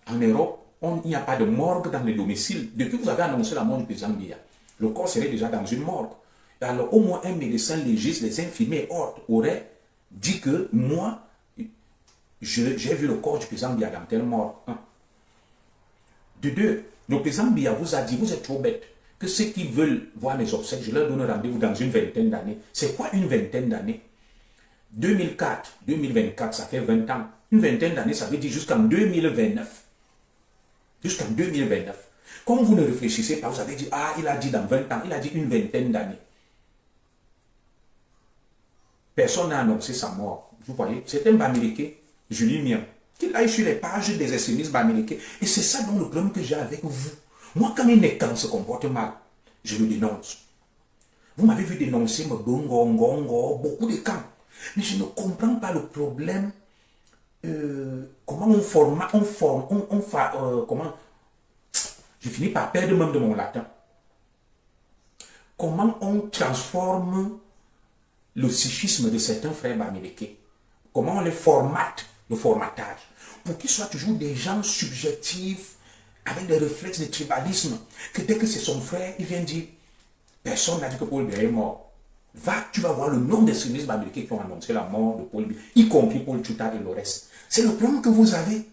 en Europe, il n'y a pas de morgue dans les domiciles. Depuis que vous avez annoncé la mort du président Biya, le corps serait déjà dans une morgue. Alors, au moins un médecin légiste, les infirmiers et autres auraient dit que moi, j'ai vu le corps du président Biya dans telle mort. De deux, le président Biya vous a dit, vous êtes trop bête, que ceux qui veulent voir mes obsèques, je leur donne rendez-vous dans une vingtaine d'années. C'est quoi une vingtaine d'années? 2004, 2024, ça fait 20 ans. Une vingtaine d'années, ça veut dire jusqu'en 2029. Jusqu'en 2029. Comme vous ne réfléchissez pas, vous avez dit, ah, il a dit dans 20 ans, il a dit une vingtaine d'années. Personne n'a annoncé sa mort. Vous voyez, c'est un Bamileke, Julie Mian, qui aille sur les pages des extrémistes Bamileke. Et c'est ça donc le problème que j'ai avec vous. Moi, quand un écan se comporte mal, je le dénonce. Vous m'avez vu dénoncer beaucoup de camps. Mais je ne comprends pas le problème. Comment on forme, comment, je finis par perdre même de mon latin. Comment on transforme le psychisme de certains frères Bamileke? Comment on les formate, le formatage, pour qu'ils soient toujours des gens subjectifs, avec des réflexes de tribalisme, que dès que c'est son frère, il vient dire, personne n'a dit que Paul Biya est mort. Tu vas voir le nombre d'extrémistes Bamileke qui ont annoncé la mort de Paul Biya, y compris Paul Tchouta et le reste. C'est le problème que vous avez.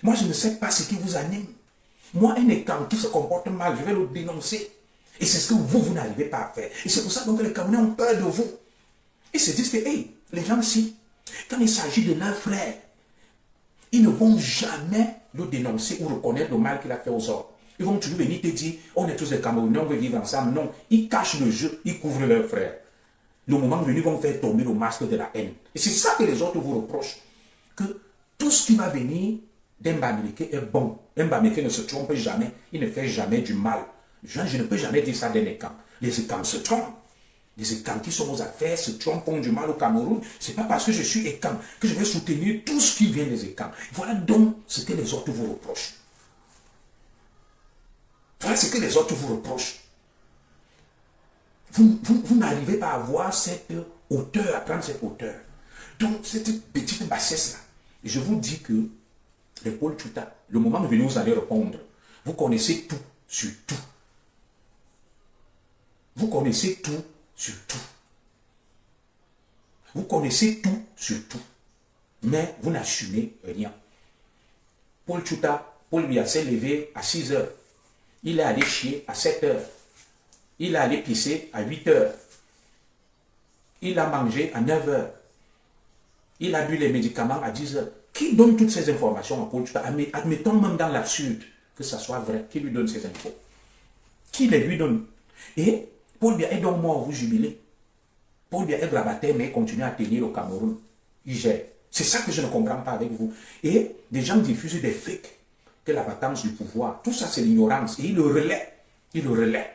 Moi, je ne sais pas ce qui vous anime. Moi, un étant qui se comporte mal, je vais le dénoncer. Et c'est ce que vous n'arrivez pas à faire. Et c'est pour ça donc, que les Camerounais ont peur de vous. Ils se disent que, hey, les gens ici, quand il s'agit de leur frère, ils ne vont jamais le dénoncer ou reconnaître le mal qu'il a fait aux autres. Ils vont toujours venir te dire, on est tous des Camerounais, on veut vivre ensemble. Non, ils cachent le jeu, ils couvrent leurs frères. Le moment venu, ils vont faire tomber le masque de la haine. Et c'est ça que les autres vous reprochent. Que tout ce qui va venir d'un Bamileke est bon. Un Bamileke ne se trompe jamais, il ne fait jamais du mal. Je ne peux jamais dire ça d'un écan. Les écans se trompent. Les écans qui sont aux affaires se trompent, font du mal au Cameroun. Ce n'est pas parce que je suis écan que je vais soutenir tout ce qui vient des écans. Voilà donc ce que les autres vous reprochent. Voilà ce que les autres vous reprochent. Vous n'arrivez pas à avoir cette hauteur, à prendre cette hauteur. Donc, cette petite bassesse-là, je vous dis que les Paul Tchouta, le moment venu, vous allez répondre. Vous connaissez tout sur tout. Vous connaissez tout sur tout. Vous connaissez tout sur tout. Mais vous n'assumez rien. Paul Tchouta, Paul Biya s'est levé à 6 heures. Il est allé chier à 7 heures. Il est allé pisser à 8 heures. Il a mangé à 9 heures. Il a bu les médicaments à 10 heures. Qui donne toutes ces informations à Paul Tchouta? Admettons même dans l'absurde que ça soit vrai. Qui lui donne ces infos? Qui les lui donne? Et Paul Biya est donc mort, vous jubilez. Paul Biya est grabataire, mais il continue à tenir au Cameroun. Il gère. C'est ça que je ne comprends pas avec vous. Et des gens diffusent des fakes, que la vacance du pouvoir. Tout ça, c'est l'ignorance. Et il le relaie. Il le relaie.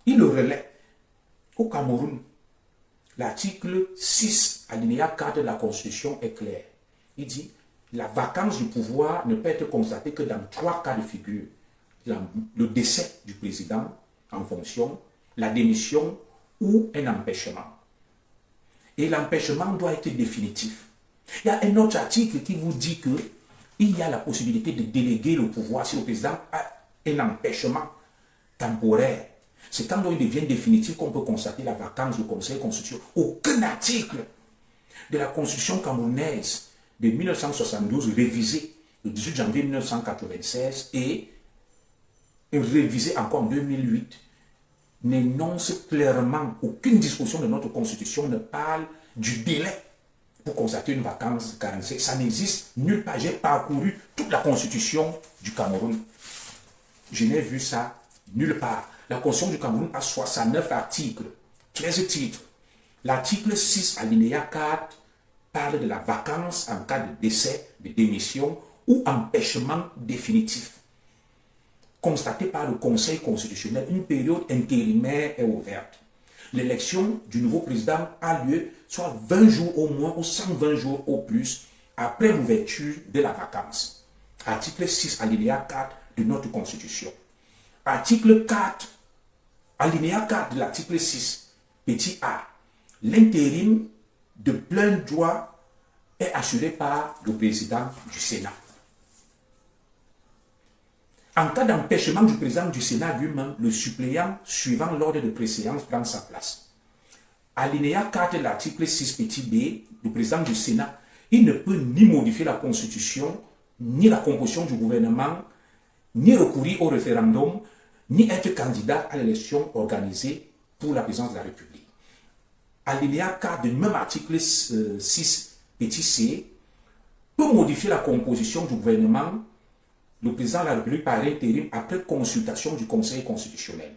Il le relaie. Au Cameroun, l'article 6, alinéa 4 de la Constitution est clair. Il dit, la vacance du pouvoir ne peut être constatée que dans 3 cas de figure. Le décès du président en fonction, la démission ou un empêchement. Et l'empêchement doit être définitif. Il y a un autre article qui vous dit que il y a la possibilité de déléguer le pouvoir si le président a un empêchement temporaire. C'est quand il devient définitif qu'on peut constater la vacance du Conseil constitutionnel. Aucun article de la Constitution camerounaise de 1972 révisée le 18 janvier 1996 et révisée encore en 2008 n'énonce clairement, aucune disposition de notre Constitution ne parle du délai pour constater une vacance 45. Ça n'existe nulle part. J'ai parcouru toute la Constitution du Cameroun. Je n'ai vu ça nulle part. La Constitution du Cameroun a 69 articles, 13 titres. L'article 6, alinéa 4, parle de la vacance en cas de décès, de démission ou empêchement définitif. constatée par le Conseil constitutionnel, une période intérimaire est ouverte. L'élection du nouveau président a lieu soit 20 jours au moins ou 120 jours au plus après l'ouverture de la vacance. Article 6, alinéa 4 de notre Constitution. Article 4, alinéa 4 de l'article 6, petit a. L'intérim de plein droit est assuré par le président du Sénat. En cas d'empêchement du président du Sénat lui-même, le suppléant suivant l'ordre de préséance prend sa place. Alinéa 4 de l'article 6 petit b, le président du Sénat, il ne peut ni modifier la Constitution, ni la composition du gouvernement, ni recourir au référendum, ni être candidat à l'élection organisée pour la présidence de la République. Alinéa 4 du même article 6 petit c peut modifier la composition du gouvernement, le président de la République par intérim après consultation du Conseil constitutionnel.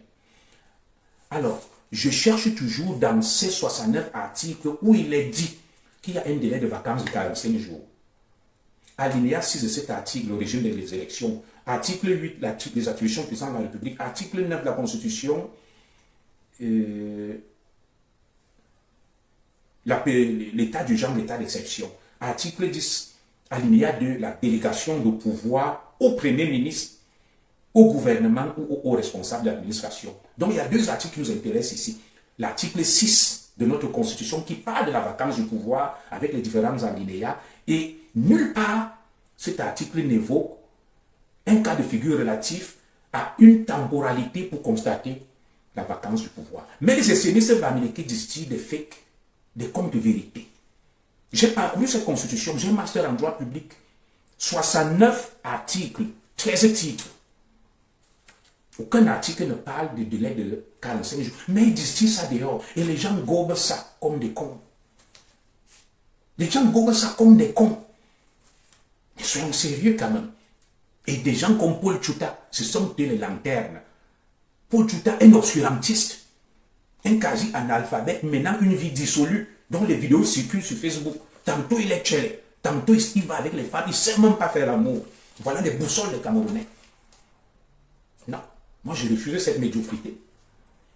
Alors, je cherche toujours dans ces 69 articles où il est dit qu'il y a un délai de vacances de 45 jours. Alinéa 6 de cet article, le régime des élections. Article 8, les attributions du président de la République. Article 9 de la Constitution, l'état d'urgence, l'état d'exception. Article 10, alinéa 2, la délégation de pouvoir au Premier ministre, au gouvernement ou aux responsables de l'administration. Donc il y a deux articles qui nous intéressent ici. L'article 6 de notre Constitution qui parle de la vacance du pouvoir avec les différents alinéas et nulle part cet article n'évoque un cas de figure relatif à une temporalité pour constater la vacance du pouvoir. Mais les extrémistes bamileke disent des fakes, des comptes de vérité. J'ai parcouru cette Constitution, j'ai un master en droit public, 69 articles, 13 titres. Aucun article ne parle de délai de 45 jours. Mais ils disent ça dehors. Et les gens gobent ça comme des cons. Les gens gobent ça comme des cons. Ils sont sérieux quand même. Et des gens comme Paul Tchouta, ce sont des lanternes. Paul Tchouta, un obscurantiste, un quasi-analphabète, menant une vie dissolue, dont les vidéos circulent sur Facebook. Tantôt il est tchèle, tantôt il va avec les femmes, il ne sait même pas faire l'amour. Voilà les boussoles des Camerounais. Non, moi j'ai refusé cette médiocrité.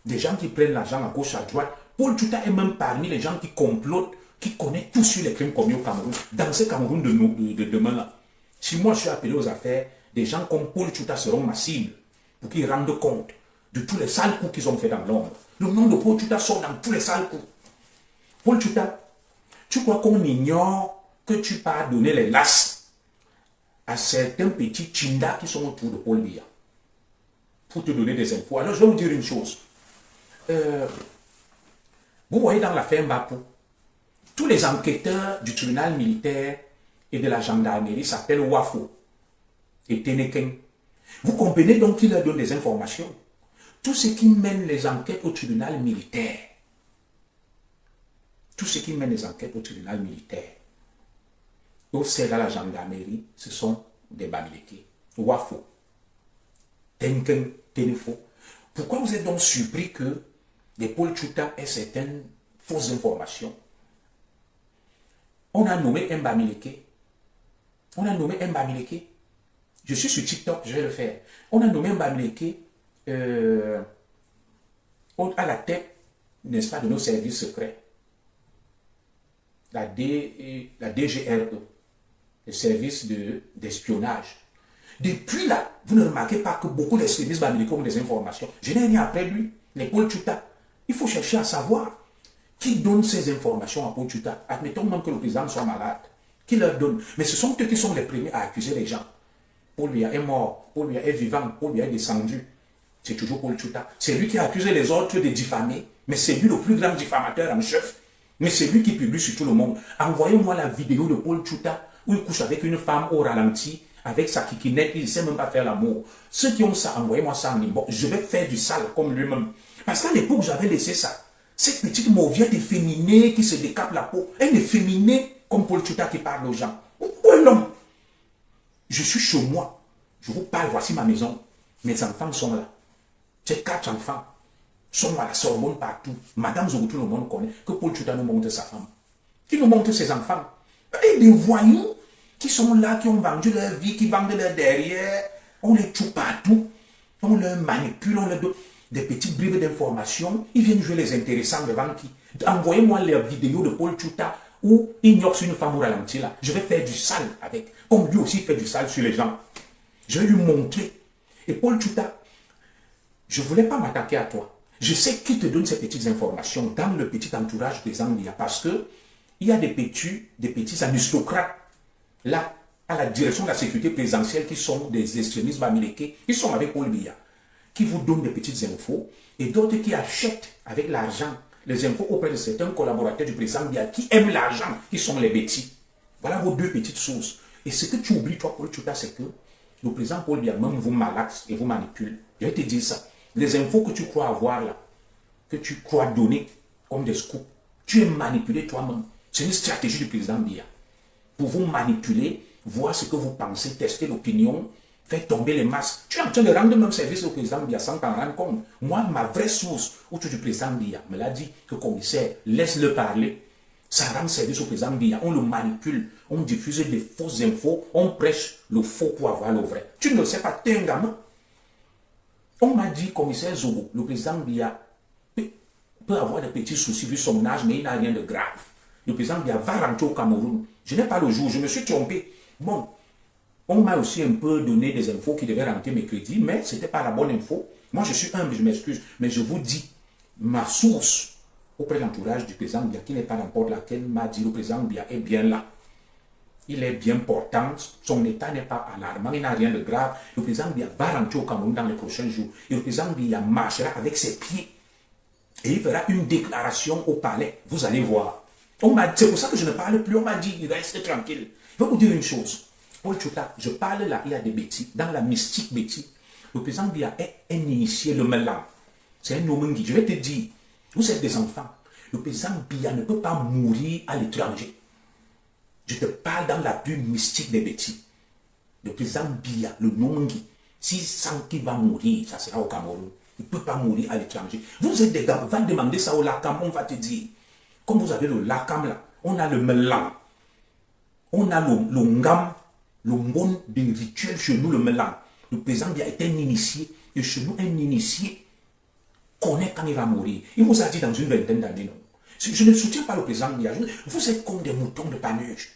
Des gens qui prennent l'argent à gauche, à droite. Paul Tchouta est même parmi les gens qui complotent, qui connaissent tout sur les crimes commis au Cameroun. Dans ce Cameroun de demain-là. Si moi je suis appelé aux affaires, des gens comme Paul Tchouta seront ma cible pour qu'ils rendent compte de tous les sales coups qu'ils ont fait dans l'ombre. Le nom de Paul Tchouta sort dans tous les sales coups. Paul Tchouta, tu crois qu'on ignore que tu peux donner les lasses à certains petits chindas qui sont autour de Paul Biya pour te donner des infos. Alors je vais vous dire une chose. Vous voyez dans l'affaire Mbapou, tous les enquêteurs du tribunal militaire et de la gendarmerie s'appellent Wafo et Teneken. Vous comprenez donc qu'ils leur donnent des informations. Tout ce qui mène les enquêtes au tribunal militaire, tout ce qui mène les enquêtes au tribunal militaire, au sein de la gendarmerie, ce sont des bamileke. Wafo, Tenken, Tenefo. Pourquoi vous êtes donc surpris que les Paul Tchouta aient certaines fausses informations? On a nommé un bamileke. On a nommé un bamileke. Je suis sur TikTok, je vais le faire. On a nommé un bamileke à la tête, n'est-ce pas, de nos services secrets. La DGRE, le service d'espionnage. Depuis là, vous ne remarquez pas que beaucoup d'extrémistes bamileke ont des informations. Je n'ai rien après lui, les Paul Tchouta. Il faut chercher à savoir qui donne ces informations à Paul Tchouta. Admettons même que le président soit malade. Qui leur donne? Mais ce sont eux qui sont les premiers à accuser les gens. Paul Biya est mort, Paul Biya est vivant, Paul Biya est descendu. C'est toujours Paul Tchouta. C'est lui qui a accusé les autres de diffamer. Mais c'est lui le plus grand diffamateur en chef. Mais c'est lui qui publie sur tout le monde. Envoyez-moi la vidéo de Paul Tchouta où il couche avec une femme au ralenti, avec sa kikinette, il ne sait même pas faire l'amour. Ceux qui ont ça, envoyez-moi ça en inbox. Je vais faire du sale comme lui-même. Parce qu'à l'époque, j'avais laissé ça. Cette petite mauviette efféminée qui se décape la peau, elle est efféminée comme Paul Tchouta qui parle aux gens. Où est l'homme? Je suis chez moi. Je vous parle, voici ma maison. Mes enfants sont là. J'ai 4 enfants. Ils sont à la Sorbonne partout. Madame Zogo, tout le monde connaît que Paul Tchouta nous montre sa femme. Qui nous montre ses enfants. Et des voyous qui sont là, qui ont vendu leur vie, qui vendent leur derrière. On les tue partout. On leur manipule, on leur donne des petites bribes d'informations. Ils viennent jouer les intéressants devant qui? Envoyez-moi les vidéos de Paul Tchouta où il ignore une femme au ralenti là. Je vais faire du sale avec. Comme lui aussi fait du sale sur les gens. Je vais lui montrer. Et Paul Tchouta, je ne voulais pas m'attaquer à toi. Je sais qui te donne ces petites informations dans le petit entourage des Zambia parce que il y a des petits aristocrates là, à la direction de la sécurité présidentielle qui sont des extrémistes américains, qui sont avec Paul Biya, qui vous donnent des petites infos et d'autres qui achètent avec l'argent les infos auprès de certains collaborateurs du président Biya qui aiment l'argent, qui sont les bêtis. Voilà vos deux petites sources. Et ce que tu oublies, toi, Paul Tchouta, c'est que le président Paul Biya même vous malaxe et vous manipule. Je vais te dire ça. Les infos que tu crois avoir là, que tu crois donner comme des scoops, tu es manipulé toi-même. C'est une stratégie du président Biya. Pour vous manipuler, voir ce que vous pensez, tester l'opinion, faire tomber les masses. Tu es en train de rendre même service au président Biya sans t'en rendre compte. Moi, ma vraie source autour du président Biya me l'a dit que commissaire, laisse-le parler. Ça rend service au président Biya. On le manipule, on diffuse des fausses infos, on prêche le faux pour avoir le vrai. Tu ne le sais pas, tu es un gamin. On m'a dit, commissaire Zogo, le président Biya peut avoir des petits soucis vu son âge, mais il n'a rien de grave. Le président Biya va rentrer au Cameroun. Je n'ai pas le jour, je me suis trompé. Bon, on m'a aussi un peu donné des infos qui devaient rentrer mercredi, mais ce n'était pas la bonne info. Moi, je suis humble, je m'excuse, mais je vous dis, ma source auprès de l'entourage du président Biya, qui n'est pas n'importe laquelle, m'a dit le président Biya est bien là. Il est bien portant, son état n'est pas alarmant, il n'a rien de grave. Le président Biya va rentrer au Cameroun dans les prochains jours. Et le président Biya marchera avec ses pieds. Et il fera une déclaration au palais. Vous allez voir. C'est pour ça que je ne parle plus. On m'a dit, restez tranquille. Je vais vous dire une chose. Paul Tchouta, je parle là, il y a des bêtises. Dans la mystique bêtise, le président Biya est un initié, le mélange. C'est un Nomengi. Je vais te dire, vous êtes des enfants. Le président Biya ne peut pas mourir à l'étranger. Je te parle dans la plus mystique des bêtises. Le président Biya, le Nomengi, s'il sent qu'il va mourir, ça sera au Cameroun. Il ne peut pas mourir à l'étranger. Vous êtes des gars, va demander ça au LACAM, on va te dire. Comme vous avez le LACAM là, on a le mélange. On a le ngam, le monde des rituels chez nous, le mélange. Le président Biya est un initié. Et chez nous, un initié connaît quand il va mourir. Il vous a dit dans une vingtaine d'années, non. Je ne soutiens pas le président Biya. Vous êtes comme des moutons de Panurge.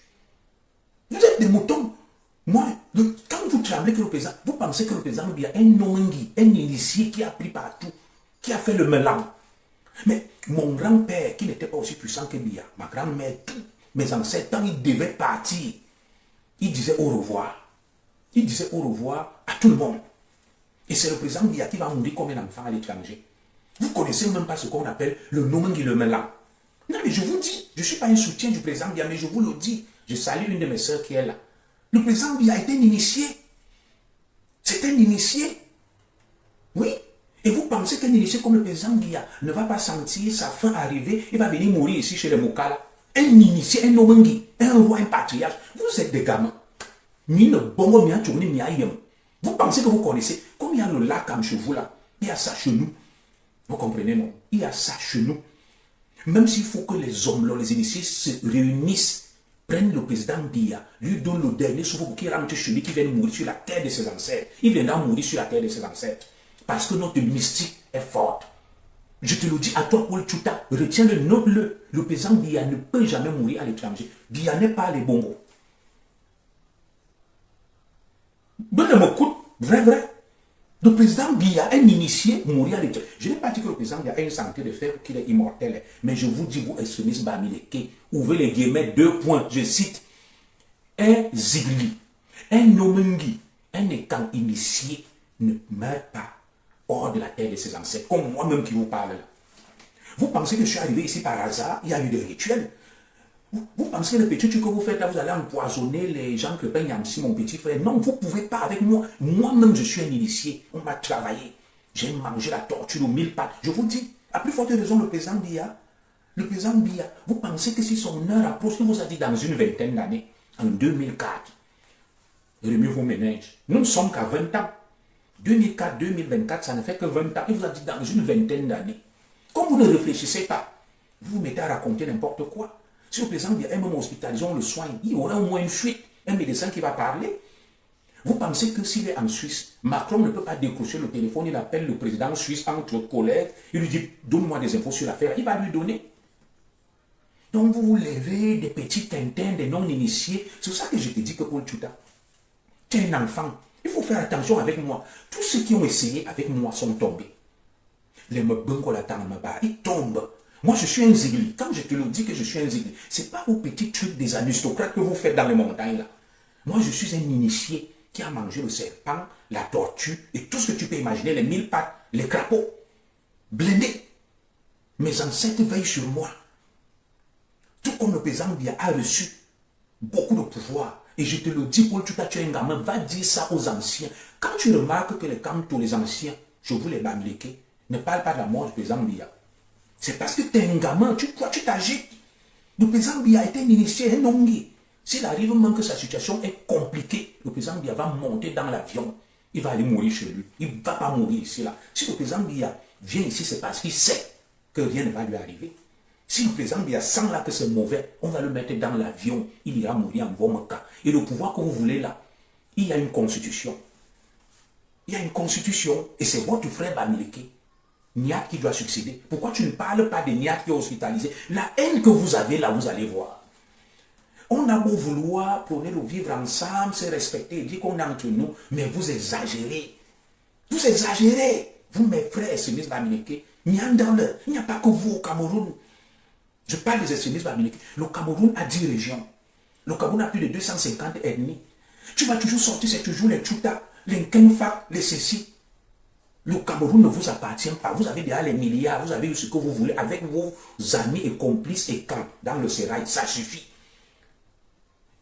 Vous êtes des moutons. Moi, quand vous tremblez que le président, vous pensez que le président Biya est un Nomengi, un initié qui a pris partout, qui a fait le mélange. Mais mon grand-père, qui n'était pas aussi puissant que Biya, ma grand-mère, tous mes ancêtres, quand ils devaient partir, ils disaient au revoir. Ils disaient au revoir à tout le monde. Et c'est le président Biya qui va mourir comme un enfant à l'étranger. Vous ne connaissez même pas ce qu'on appelle le Nomengi, le mélange. Non, mais je vous dis, je ne suis pas un soutien du président Biya, mais je vous le dis. Je salue une de mes sœurs qui est là. Le président Biya est un initié. C'est un initié. Oui. Et vous pensez qu'un initié comme le président Biya ne va pas sentir sa fin arriver, il va venir mourir ici chez les Mokala. Un initié, un Nomengi, un roi, un patriarche. Vous êtes des gamins. Vous pensez que vous connaissez. Comme il y a le LACAM chez vous là, il y a ça chez nous. Vous comprenez, non? Il y a ça chez nous. Même s'il faut que les hommes, les initiés se réunissent, prennent le président Biya, lui donnent le dernier souffle pour qu'il rentre chez lui, qui vienne mourir sur la terre de ses ancêtres. Il viendra mourir sur la terre de ses ancêtres. Parce que notre mystique est forte. Je te le dis à toi, Paul Tchouta, retiens-le, note-le. Le président Biya ne peut jamais mourir à l'étranger. Biya n'est pas les bongos. Ben, ne m'écoute, vrai. Le président Biya, un initié, mourir à l'étranger. Je n'ai pas dit que le président Biya a une santé de fer, qu'il est immortel. Mais je vous dis, vous, extrémistes bamileke, ouvrez les guillemets, 2 points, je cite. Un Zigli, un Nomengi, un étant initié ne meurt pas hors de la terre de ses ancêtres, comme moi-même qui vous parle là. Vous pensez que je suis arrivé ici par hasard, il y a eu des rituels. Vous pensez que le petit truc que vous faites là, vous allez empoisonner les gens que peignent ici, mon petit frère. Non, vous ne pouvez pas avec moi. Moi-même, je suis un initié. On m'a travaillé. J'ai mangé la tortue aux 1000 pattes. Je vous dis, à plus forte raison, le président Biya, vous pensez que si son heure approche, il vous a dit dans une vingtaine d'années, en 2004, remuez vos ménages. Nous ne sommes qu'à 20 ans. 2004, 2024, ça ne fait que 20 ans. Il vous a dit dans une vingtaine d'années. Comme vous ne réfléchissez pas, vous vous mettez à raconter n'importe quoi. Si le président Biya est même hospitalisé, on le soigne, il y aura au moins une fuite. Un médecin qui va parler. Vous pensez que s'il est en Suisse, Macron ne peut pas décrocher le téléphone, il appelle le président suisse entre collègues, il lui dit donne-moi des infos sur l'affaire, il va lui donner. Donc vous vous levez des petits tintins, des non-initiés. C'est pour ça que je te dis que Paul Tchouta, tu es un enfant. Il faut faire attention avec moi. Tous ceux qui ont essayé avec moi sont tombés. Les ils tombent. Moi, je suis un zigli. Quand je te le dis que je suis un zigli, ce n'est pas vos petits trucs des aristocrates que vous faites dans les montagnes là. Moi, je suis un initié qui a mangé le serpent, la tortue et tout ce que tu peux imaginer, les 1000 pattes, les crapauds, blindés. Mes ancêtres veillent sur moi. Tout comme le président Biya a reçu beaucoup de pouvoir. Et je te le dis, Paul Tchouta, tu es un gamin, va dire ça aux anciens. Quand tu remarques que les tous les anciens, je vous les bamileke, ne parlent pas de la mort du président Biya. C'est parce que tu es un gamin, tu crois, tu t'agites. Le président Biya était un initié, un ongi. S'il arrive même que sa situation est compliquée, le président Biya va monter dans l'avion. Il va aller mourir chez lui. Il ne va pas mourir ici, là. Si le président Biya vient ici, c'est parce qu'il sait que rien ne va lui arriver. Si le président Biya sent là que c'est mauvais, on va le mettre dans l'avion. Il ira mourir en bon cas. Et le pouvoir que vous voulez là, il y a une constitution. Il y a une constitution. Et c'est votre frère Bamileke, Niat, qui doit succéder. Pourquoi tu ne parles pas de Niat qui est hospitalisé? La haine que vous avez là, vous allez voir. On a beau vouloir prôner le vivre ensemble, se respecter, dire qu'on est entre nous, mais vous exagérez. Vous exagérez. Vous, mes frères extrémistes Bamileke, il n'y a pas que vous au Cameroun. Je parle des extrémistes Bamileke. Le Cameroun a 10 régions. Le Cameroun a plus de 250 ethnies. Tu vas toujours sortir, c'est toujours les Tchouta, les Nkenfa, les Cécis. Le Cameroun ne vous appartient pas. Vous avez déjà les milliards, vous avez eu ce que vous voulez avec vos amis et complices et camps dans le sérail. Ça suffit.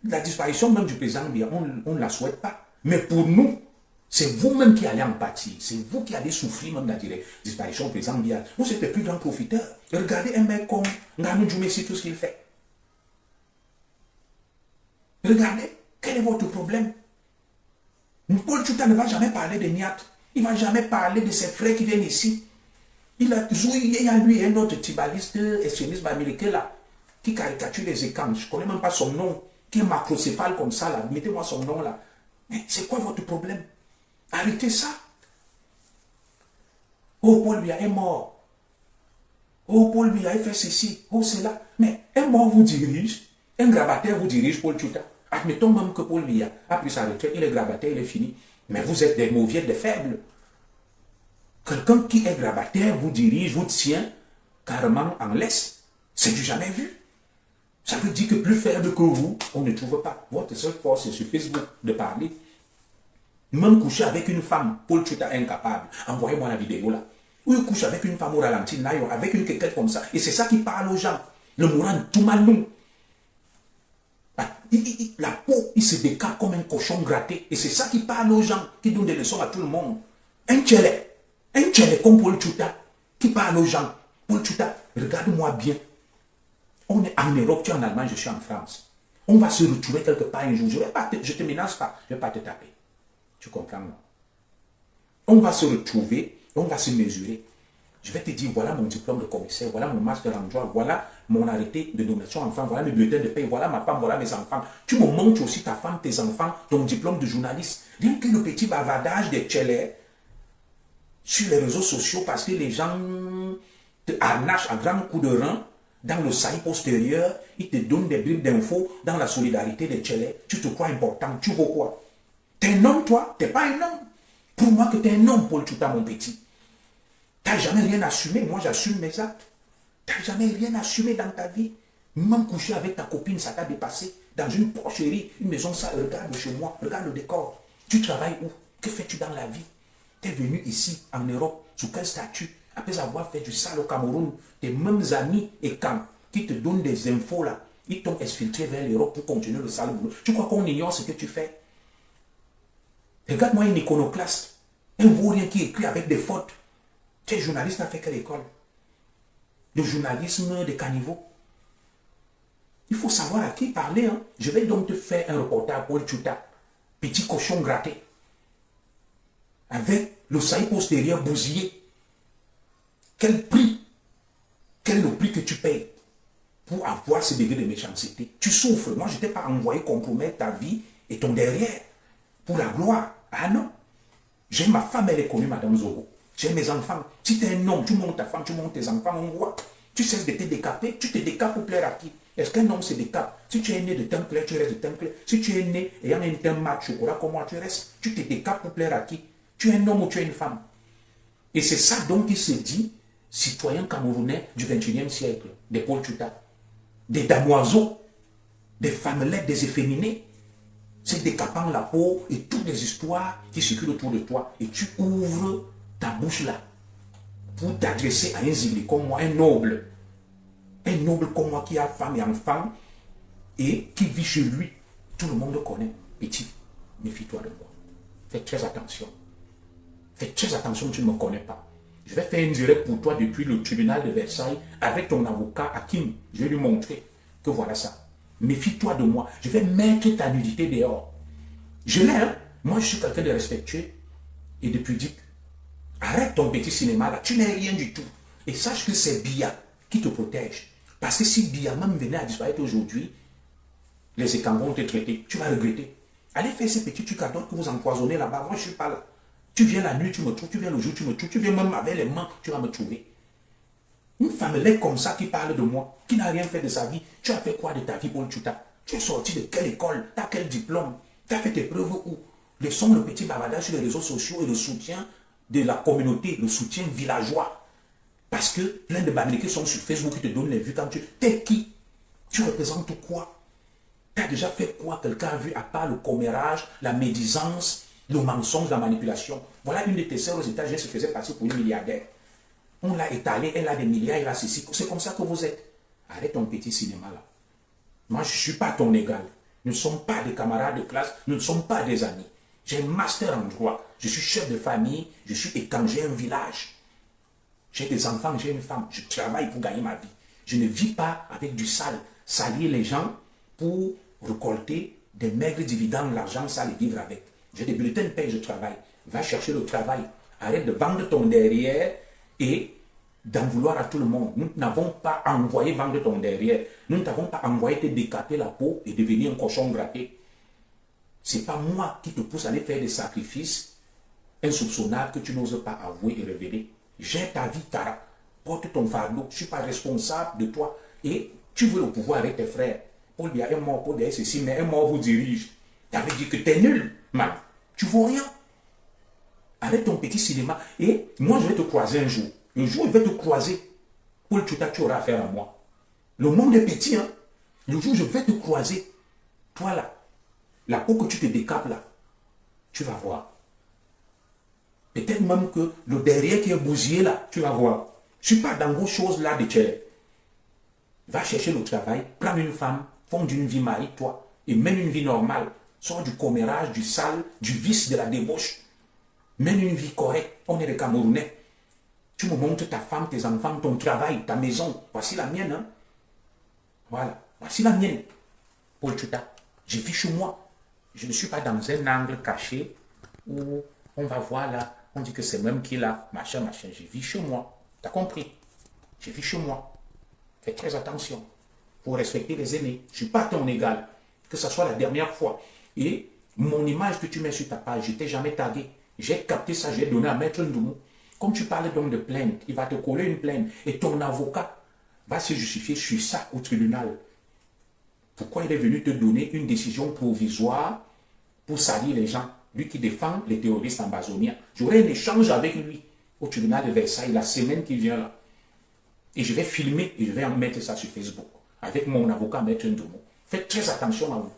La disparition même du président Biya, on ne la souhaite pas. Mais pour nous, c'est vous-même qui allez en pâtir. C'est vous qui allez souffrir même de la disparition du président Biya. Vous êtes les plus grands profiteurs. Regardez un mec comme Nganou Djoumessi, tout ce qu'il fait. Regardez, quel est votre problème? Paul Tchouta ne va jamais parler de Niat. Il ne va jamais parler de ses frères qui viennent ici. Il y a lui un autre tibaliste, extrémiste Bamileke là, qui caricature les écans. Je ne connais même pas son nom, qui est macrocéphale comme ça là. Mettez-moi son nom là. Mais c'est quoi votre problème? Arrêtez ça. Oh, Paul Biya est mort. Oh, Paul Biya a fait ceci. Oh, cela. Mais un mort vous dirige. Un grabataire vous dirige, Paul Tchouta. Admettons même que Paul Biya a pris sa retraite. Il est grabataire, il est fini. Mais vous êtes des mauvais, des faibles. Quelqu'un qui est grabataire vous dirige, vous tient carrément en laisse. C'est du jamais vu. Ça veut dire que plus faible que vous, on ne trouve pas. Votre seule force, c'est sur Facebook de parler. Même coucher avec une femme, Paul Tchouta est incapable. Envoyez-moi la vidéo là. Ou il couche avec une femme au ralenti, avec une quelqu'un comme ça. Et c'est ça qui parle aux gens. Le mourant tout mal nous. La peau, il se décale comme un cochon gratté. Et c'est ça qui parle aux gens, qui donne des leçons à tout le monde. Un tchèlè comme Paul Tchouta, qui parle aux gens. Paul Tchouta, regarde-moi bien. On est en Europe, tu es en Allemagne, je suis en France. On va se retrouver quelque part un jour. Je ne te menace pas, je ne vais pas te taper. Tu comprends, non? On va se retrouver, on va se mesurer. Je vais te dire, voilà mon diplôme de commissaire, voilà mon master en droit, voilà mon arrêté de nomination enfant, voilà mes bulletins de paie, voilà ma femme, voilà mes enfants. Tu me montres aussi ta femme, tes enfants, ton diplôme de journaliste. Rien que le petit bavardage des tchèlè sur les réseaux sociaux parce que les gens te harnachent à grands coups de rein dans le saillie postérieur, ils te donnent des bribes d'infos dans la solidarité des tchèlè. Tu te crois important, tu veux quoi? T'es un homme, toi? T'es pas un homme. Pour moi que t'es un homme, Paul Tchouta, mon petit. T'as jamais rien assumé, moi j'assume mes actes. T'as jamais rien assumé dans ta vie. Même coucher avec ta copine, ça t'a dépassé. Dans une porcherie, une maison, ça, regarde chez moi, regarde le décor. Tu travailles où? Que fais-tu dans la vie? T'es venu ici, en Europe, sous quel statut? Après avoir fait du sale au Cameroun, tes mêmes amis et camps qui te donnent des infos là, ils t'ont exfiltré vers l'Europe pour continuer le sale boulot. Tu crois qu'on ignore ce que tu fais? Regarde-moi un iconoclaste, un vaurien qui écrit avec des fautes. Tu es journaliste, t'as fait quelle école? Le journalisme de caniveau. Il faut savoir à qui parler. Hein. Je vais donc te faire un reportage pour le Tchouta. Petit cochon gratté. Avec le saillie postérieur bousillé. Quel prix? Quel est le prix que tu payes pour avoir ce degré de méchanceté? Tu souffres. Moi, je ne t'ai pas envoyé compromettre ta vie et ton derrière. pour la gloire. Ah non. J'ai ma femme, elle est connue, Madame Zogo. J'ai mes enfants. Si tu es un homme, tu montes ta femme, tu montes tes enfants, on voit. Tu cesses de te décaper, tu te décapes pour plaire à qui? Est-ce qu'un homme se décape? Si tu es né de teint clair, tu restes de teint clair. Si tu es né ayant un teint mat chocolat comme moi, tu restes. Tu te décapes pour plaire à qui? Tu es un homme ou tu es une femme? Et c'est ça donc qui se dit citoyen camerounais du 21e siècle, des Paul Tuta, des damoiseaux, des femmelettes, des efféminés, c'est décapant la peau et toutes les histoires qui circulent autour de toi. Et tu ouvres ta bouche là pour t'adresser à un zigli comme moi, un noble comme moi qui a femme et enfant et qui vit chez lui. Tout le monde le connaît. Petit, méfie-toi de moi. Fais très attention. Fais très attention, tu ne me connais pas. Je vais faire une direct pour toi depuis le tribunal de Versailles avec ton avocat Hakim. Je vais lui montrer que voilà ça. Méfie-toi de moi. Je vais mettre ta nudité dehors. Je l'ai, hein. Moi, je suis quelqu'un de respectueux et de pudique. Arrête ton petit cinéma là. Tu n'es rien du tout. Et sache que c'est Biya qui te protège. Parce que si Biya même venait à disparaître aujourd'hui, les écans vont te traiter. Tu vas regretter. Allez faire ces petits trucs à d'autres que vous empoisonnez là-bas. Moi, je ne suis pas là. Tu viens la nuit, tu me trouves. Tu viens le jour, tu me trouves. Tu viens même avec les mains, tu vas me trouver. Une femme laide comme ça qui parle de moi, qui n'a rien fait de sa vie. Tu as fait quoi de ta vie, Paul Tuta? Tu es sorti de quelle école? Tu as quel diplôme? Tu as fait tes preuves où? Laissons le petit bavardage sur les réseaux sociaux et le soutien de la communauté, le soutien villageois. Parce que plein de Bamileke sont sur Facebook qui te donnent les vues quand tu... T'es qui? Tu représentes quoi? Tu as déjà fait quoi? Quelqu'un a vu à part le commérage, la médisance, le mensonge, la manipulation. Voilà une de tes sœurs aux États-Unis se faisait passer pour une milliardaire. On l'a étalée, elle a des milliards, elle a ceci. C'est comme ça que vous êtes. Arrête ton petit cinéma là. Moi, je ne suis pas ton égal. Nous ne sommes pas des camarades de classe, nous ne sommes pas des amis. J'ai un master en droit. Je suis chef de famille, je suis écang, j'ai un village. J'ai des enfants, j'ai une femme. Je travaille pour gagner ma vie. Je ne vis pas avec du sale. Salir les gens pour récolter des maigres dividendes, l'argent sale et vivre avec. J'ai des bulletins de paie, je travaille. Va chercher le travail. Arrête de vendre ton derrière et d'en vouloir à tout le monde. Nous n'avons pas envoyé vendre ton derrière. Nous ne t'avons pas envoyé te décaper la peau et devenir un cochon gratté. Ce n'est pas moi qui te pousse à aller faire des sacrifices insoupçonnables que tu n'oses pas avouer et révéler. J'ai ta vie, Tara. Porte ton fardeau. Je ne suis pas responsable de toi. Et tu veux le pouvoir avec tes frères. Paul Biya est mort, Paul Biya est ceci, mais un mort vous dirige. Tu avais dit que tu es nul, man. Tu ne vaux rien. Arrête ton petit cinéma. Et moi, je vais te croiser un jour. Le jour où je vais te croiser, Paul Tuta, tu auras affaire à moi. Le monde est petit, hein. Le jour où je vais te croiser, toi là, la peau que tu te décapes là, tu vas voir. Peut-être même que le derrière qui est bousillé là, tu vas voir. Je ne suis pas dans vos choses là de tchèle. Va chercher le travail, prends une femme, fonde une vie, marie-toi, et mène une vie normale. Sors du commérage, du sale, du vice, de la débauche. Mène une vie correcte. On est des Camerounais. Tu me montres ta femme, tes enfants, ton travail, ta maison. Voici la mienne. Hein? Voilà. Voici la mienne. Paul Tuta. Je vis chez moi. Je ne suis pas dans un angle caché où on va voir là. On dit que c'est même qui là. Machin, machin. Je vis chez moi. Tu as compris? Je vis chez moi. Fais très attention. Pour respecter les aînés. Je ne suis pas ton égal. Que ce soit la dernière fois. Et mon image que tu mets sur ta page, je ne t'ai jamais tagué. J'ai capté ça, j'ai donné à Maître Ndoumou. Comme tu parlais donc de plainte, il va te coller une plainte. Et ton avocat va se justifier sur ça au tribunal. Pourquoi il est venu te donner une décision provisoire pour salir les gens? Lui qui défend les terroristes ambazoniens. J'aurai un échange avec lui au tribunal de Versailles la semaine qui vient là. Et je vais filmer et je vais en mettre ça sur Facebook. Avec mon avocat Maître Ndoumou. Faites très attention à vous.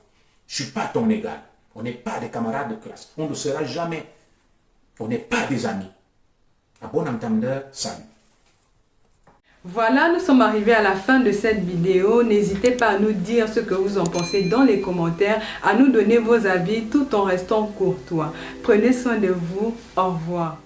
Je ne suis pas ton égal. On n'est pas des camarades de classe. On ne sera jamais. On n'est pas des amis. À bon entendeur, salut. Voilà, nous sommes arrivés à la fin de cette vidéo. N'hésitez pas à nous dire ce que vous en pensez dans les commentaires, à nous donner vos avis tout en restant courtois. Prenez soin de vous. Au revoir.